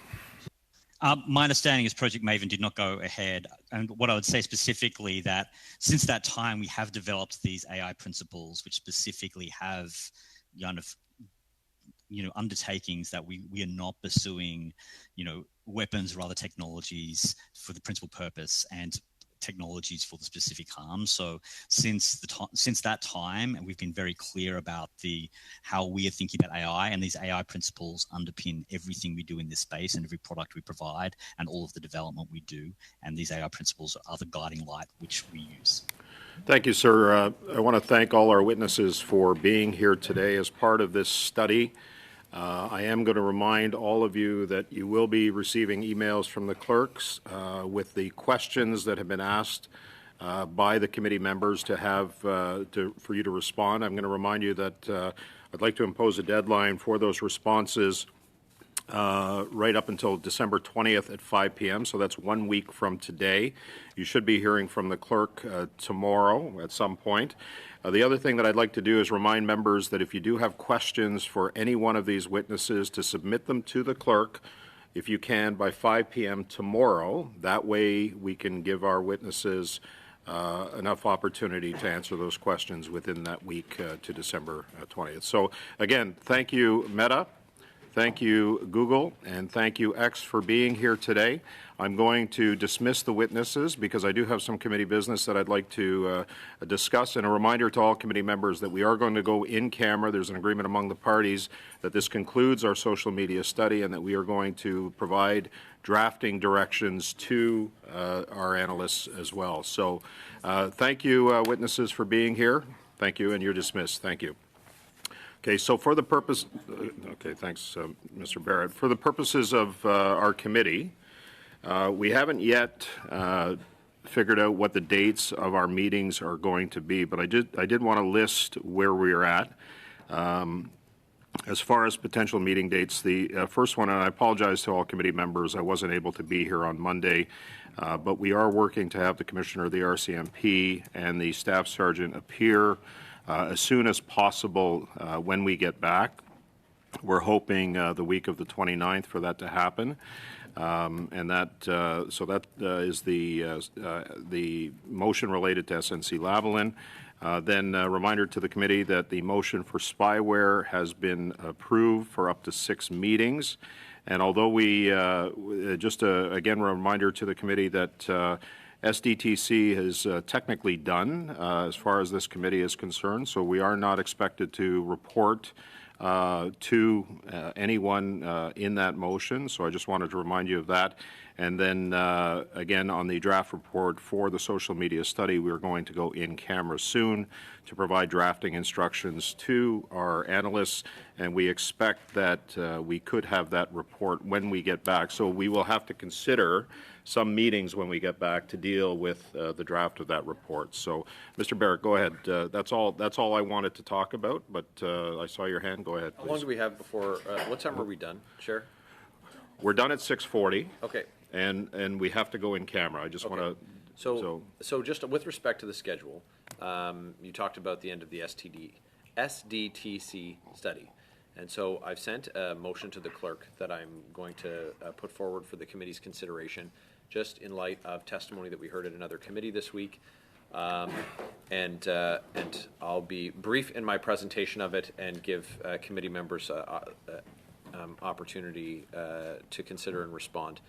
My understanding is Project Maven did not go ahead. And what I would say specifically that since that time, we have developed these AI principles, which specifically have kind of, undertakings that we are not pursuing, weapons or other technologies for the principal purpose and technologies for the specific harm. So since that time, and we've been very clear about how we are thinking about AI, and these AI principles underpin everything we do in this space and every product we provide and all of the development we do. And these AI principles are the guiding light which we use. Thank you, sir. I want to thank all our witnesses for being here today as part of this study. I am going to remind all of you that you will be receiving emails from the clerks with the questions that have been asked by the committee members for you to respond. I'm going to remind you that I'd like to impose a deadline for those responses right up until December 20th at 5 p.m. So that's 1 week from today. You should be hearing from the clerk tomorrow at some point. The other thing that I'd like to do is remind members that if you do have questions for any one of these witnesses, to submit them to the clerk, if you can, by 5 p.m. tomorrow. That way we can give our witnesses enough opportunity to answer those questions within that week to December 20th. So again, thank you, Meta. Thank you, Google, and thank you, X, for being here today. I'm going to dismiss the witnesses because I do have some committee business that I'd like to discuss. And a reminder to all committee members that we are going to go in camera. There's an agreement among the parties that this concludes our social media study and that we are going to provide drafting directions to our analysts as well. So thank you, witnesses, for being here. Thank you, and you're dismissed. Thank you. Okay, so for the purpose, thanks, Mr. Barrett. For the purposes of our committee, we haven't yet figured out what the dates of our meetings are going to be, but I did want to list where we are at. As far as potential meeting dates, the first one, and I apologize to all committee members, I wasn't able to be here on Monday, but we are working to have the Commissioner of the RCMP and the Staff Sergeant appear as soon as possible when we get back. We're hoping the week of the 29th for that to happen. And that is the motion related to SNC Lavalin. Then a reminder to the committee that the motion for spyware has been approved for up to 6 meetings. And although we, again, a reminder to the committee that SDTC is technically done as far as this committee is concerned, so we are not expected to report to anyone in that motion. So I just wanted to remind you of that. And then again, on the draft report for the social media study, we're going to go in camera soon to provide drafting instructions to our analysts, and we expect that we could have that report when we get back. So we will have to consider some meetings when we get back to deal with the draft of that report. So, Mr. Barrett, go ahead. That's all I wanted to talk about, but I saw your hand. Go ahead, please. How long do we have before, what time are we done, Chair? We're done at 6:40. Okay. And we have to go in camera. I just want to... So just with respect to the schedule, you talked about the end of the SDTC study. And so I've sent a motion to the clerk that I'm going to put forward for the committee's consideration, just in light of testimony that we heard at another committee this week. And I'll be brief in my presentation of it and give committee members opportunity to consider and respond.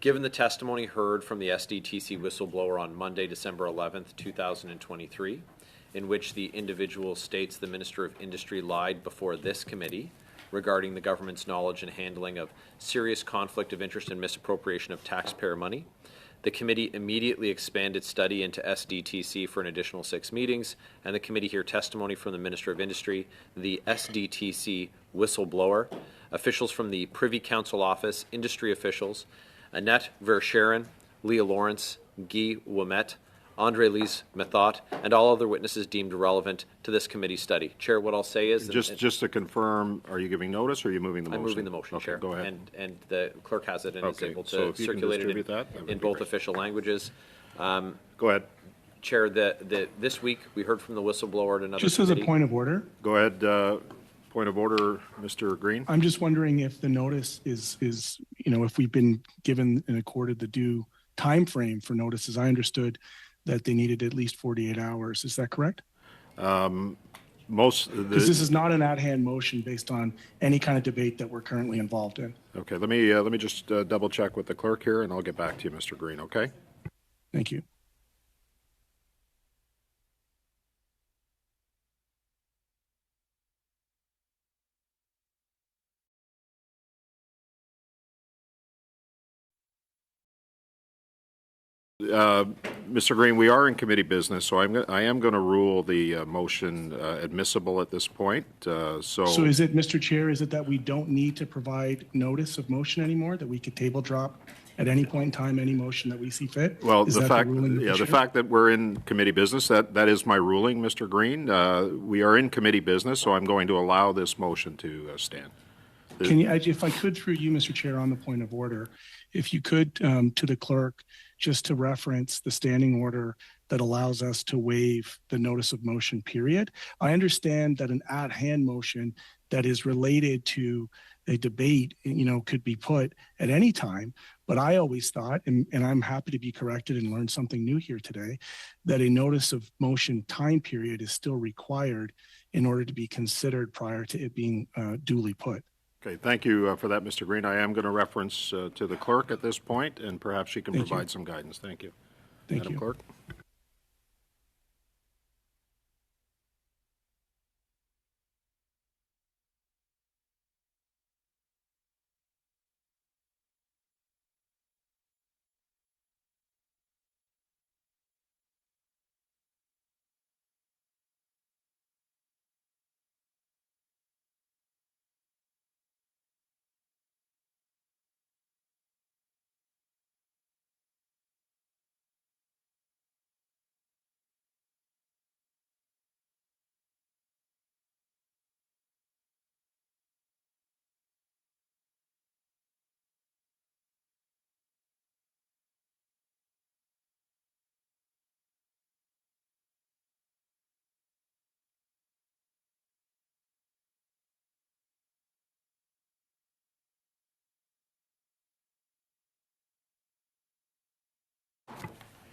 Given the testimony heard from the SDTC whistleblower on Monday, December 11th, 2023, in which the individual states the Minister of Industry lied before this committee regarding the government's knowledge and handling of serious conflict of interest and misappropriation of taxpayer money, the committee immediately expanded study into SDTC for an additional 6 meetings, and the committee heard testimony from the Minister of Industry, the SDTC whistleblower, officials from the Privy Council Office, industry officials, Annette Verscheren, Leah Lawrence, Guy Ouimet, Andre-Lise Methot, and all other witnesses deemed relevant to this committee study. Chair, what I'll say is... Just to confirm, are you giving notice or are you moving the motion? I'm moving the motion, okay, Chair. Go ahead. And the clerk has it and is able so to circulate it in both official languages. Go ahead. Chair, this week we heard from the whistleblower at another Just committee. as a point of order. Go ahead. Point of order, Mr. Green. I'm just wondering if the notice is if we've been given and accorded the due time frame for notices. I understood that they needed at least 48 hours. Is that correct? Because this is not an at-hand motion based on any kind of debate that we're currently involved in. Okay, let me just double check with the clerk here, and I'll get back to you, Mr. Green. Okay. Thank you. Mr. Green, we are in committee business, so I am going to rule the motion admissible at this point. So is it, Mr. Chair, is it that we don't need to provide notice of motion anymore, that we could table drop at any point in time any motion that we see fit? Well, is the fact that we're in committee business, that is my ruling, Mr. Green. We are in committee business, so I'm going to allow this motion to stand. Can you, if I could, through you, Mr. Chair, on the point of order, if you could, to the clerk, just to reference the standing order that allows us to waive the notice of motion period. I understand that an at-hand motion that is related to a debate, could be put at any time, but I always thought, and I'm happy to be corrected and learn something new here today, that a notice of motion time period is still required in order to be considered prior to it being duly put. Okay, thank you for that, Mr. Green. I am going to reference to the clerk at this point, and perhaps she can provide some guidance. Thank you. Madam Clerk.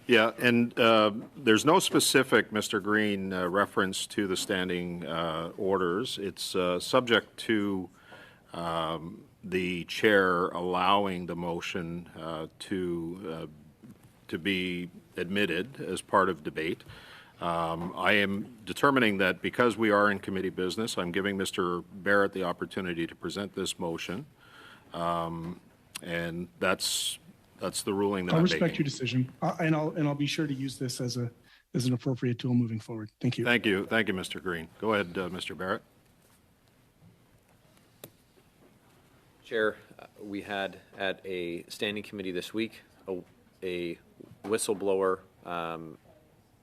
Yeah, and there's no specific, Mr. Green, reference to the standing orders. It's subject to the chair allowing the motion to be admitted as part of debate. I am determining that because we are in committee business, I'm giving Mr. Barrett the opportunity to present this motion, and that's the ruling that I'm making. I'll respect your decision, and I'll be sure to use this as an appropriate tool moving forward. Thank you. Thank you, Mr. Green. Go ahead, Mr. Barrett. Chair, we had at a standing committee this week a whistleblower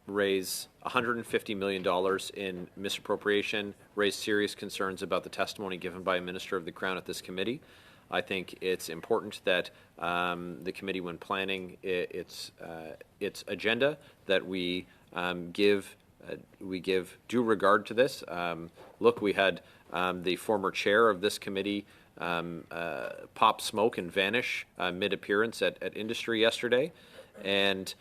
raise $150 million in misappropriation, raised serious concerns about the testimony given by a minister of the Crown at this committee. I think it's important that the committee, when planning its agenda, that we give due regard to this. Look, we had the former chair of this committee pop smoke and vanish mid-appearance at industry yesterday, and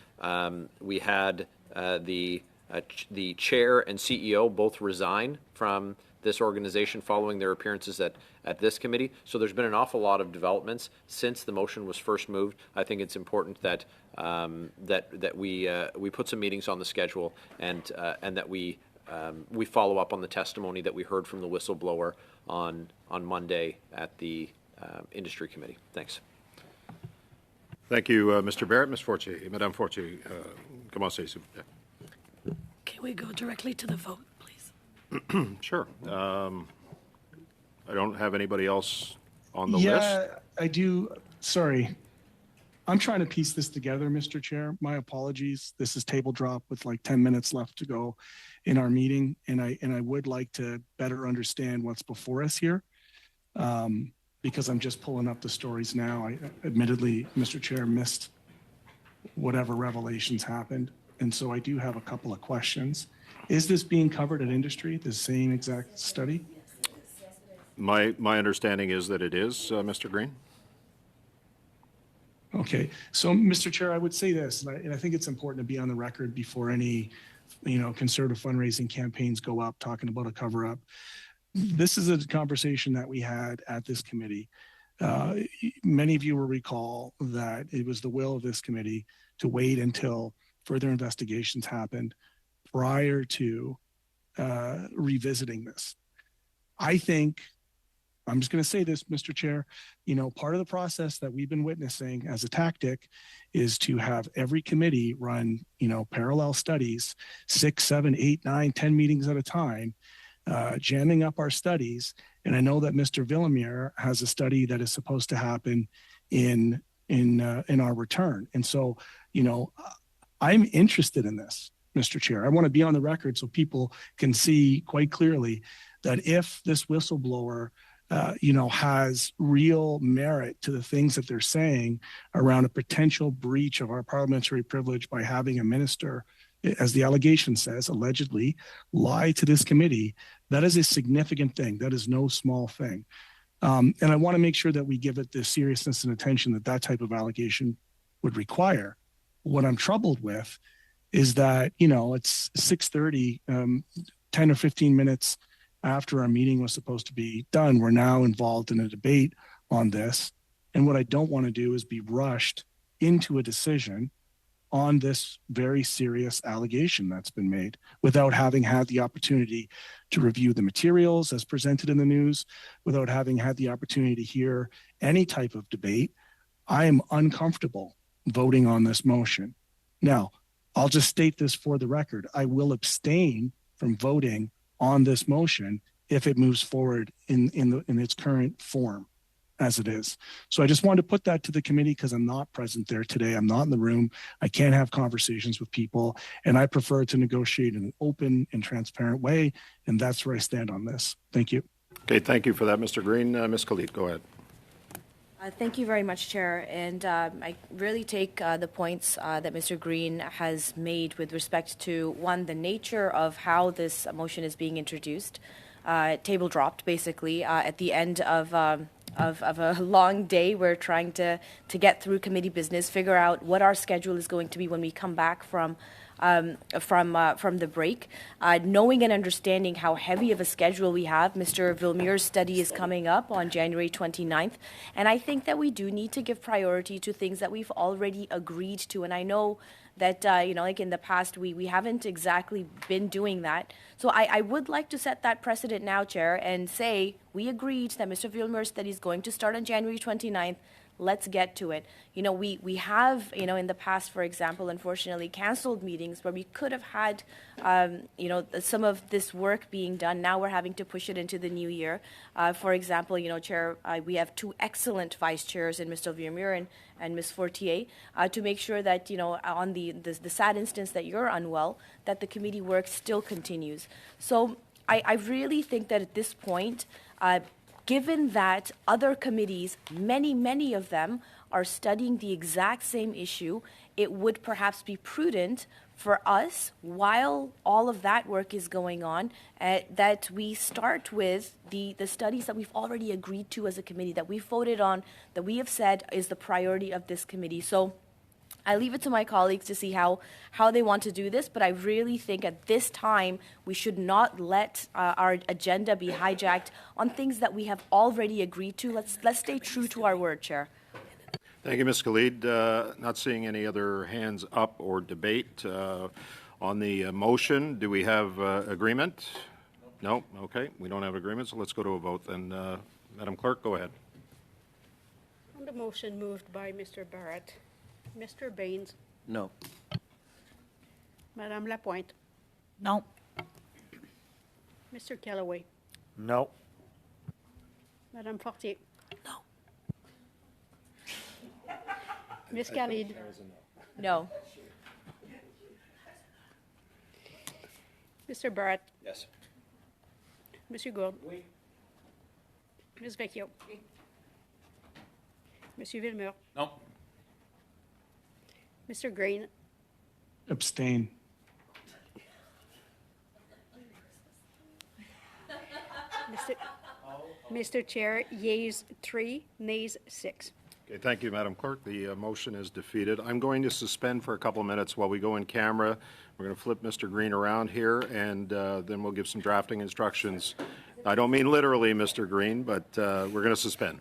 we had the chair and CEO both resign from this organization following their appearances at this committee. So there's been an awful lot of developments since the motion was first moved. I think it's important that that we put some meetings on the schedule and that we follow up on the testimony that we heard from the whistleblower on Monday at the industry committee. Thanks. Thank you, Mr. Barrett. Ms. Fortier, Madame Fortier, commencez, s'il vous plaît. Can we go directly to the vote, please? Sure. I don't have anybody else on the list. Yeah, I do. Sorry. I'm trying to piece this together, Mr. Chair. My apologies. This is table drop with like 10 minutes left to go in our meeting, and I would like to better understand what's before us here, because I'm just pulling up the stories now. I admittedly, Mr. Chair, missed whatever revelations happened. And so I do have a couple of questions. Is this being covered at industry, the same exact study? My understanding is that it is, Mr. Green. Okay, so Mr. Chair, I would say this, and I think it's important to be on the record before any, conservative fundraising campaigns go up talking about a cover-up. This is a conversation that we had at this committee. Many of you will recall that it was the will of this committee to wait until further investigations happened prior to revisiting this. I think, I'm just going to say this, Mr. Chair, part of the process that we've been witnessing as a tactic is to have every committee run, parallel studies, 6, 7, 8, 9, 10 meetings at a time, jamming up our studies. And I know that Mr. Villemure has a study that is supposed to happen in our return. And so, I'm interested in this, Mr. Chair. I want to be on the record so people can see quite clearly that if this whistleblower has real merit to the things that they're saying around a potential breach of our parliamentary privilege by having a minister, as the allegation says, allegedly lie to this committee, that is a significant thing. That is no small thing. And I want to make sure that we give it the seriousness and attention that type of allegation would require. What I'm troubled with is that, it's 6:30, 10 or 15 minutes after our meeting was supposed to be done. We're now involved in a debate on this. And what I don't want to do is be rushed into a decision on this very serious allegation that's been made without having had the opportunity to review the materials as presented in the news, without having had the opportunity to hear any type of debate. I am uncomfortable voting on this motion. Now, I'll just state this for the record. I will abstain from voting on this motion if it moves forward in its current form as it is. So I just wanted to put that to the committee because I'm not present there today. I'm not in the room. I can't have conversations with people, and I prefer to negotiate in an open and transparent way, and that's where I stand on this. Thank you. Okay, thank you for that, Mr. Green. Ms. Khalid, go ahead. Thank you very much, Chair. And I really take the points that Mr. Green has made with respect to, one, the nature of how this motion is being introduced, table dropped, basically, at the end of a long day. We're trying to get through committee business, figure out what our schedule is going to be when we come back from the break, knowing and understanding how heavy of a schedule we have. Mr. Villemure's study is coming up on January 29th, and I think that we do need to give priority to things that we've already agreed to. And I know that, like in the past, we haven't exactly been doing that. So I would like to set that precedent now, Chair, and say we agreed that Mr. Villemure's study is going to start on January 29th. Let's get to it. We have, in the past, for example, unfortunately, canceled meetings where we could have had, some of this work being done. Now we're having to push it into the new year. For example, Chair, we have two excellent vice chairs in Mr. Villemure and Ms. Fortier to make sure that, on the sad instance that you're unwell, that the committee work still continues. So I really think that at this point, given that other committees, many of them, are studying the exact same issue, it would perhaps be prudent for us, while all of that work is going on, that we start with the studies that we've already agreed to as a committee, that we voted on, that we have said is the priority of this committee. So I leave it to my colleagues to see how they want to do this, but I really think at this time we should not let our agenda be hijacked on things that we have already agreed to. Let's stay true to our word, Chair. Thank you, Ms. Khalid. Not seeing any other hands up or debate on the motion. Do we have agreement? No? Okay, we don't have agreement, so let's go to a vote then. Madam Clerk, go ahead. On the motion moved by Mr. Barrett, Mr. Baines? No. Madame Lapointe? No. Mr. Kellaway? No. Madame Fortier? No. Ms. Khalid? No. Mr. Barrett? Yes. Monsieur Gourde? Oui. Ms. Vecchio? Oui. Monsieur Villemure? No. Mr. Green? Abstain. Mr. Chair, yeas 3, nays 6. Okay, thank you, Madam Clerk. The motion is defeated. I'm going to suspend for a couple of minutes while we go in camera. We're going to flip Mr. Green around here, and then we'll give some drafting instructions. I don't mean literally, Mr. Green, but we're going to suspend.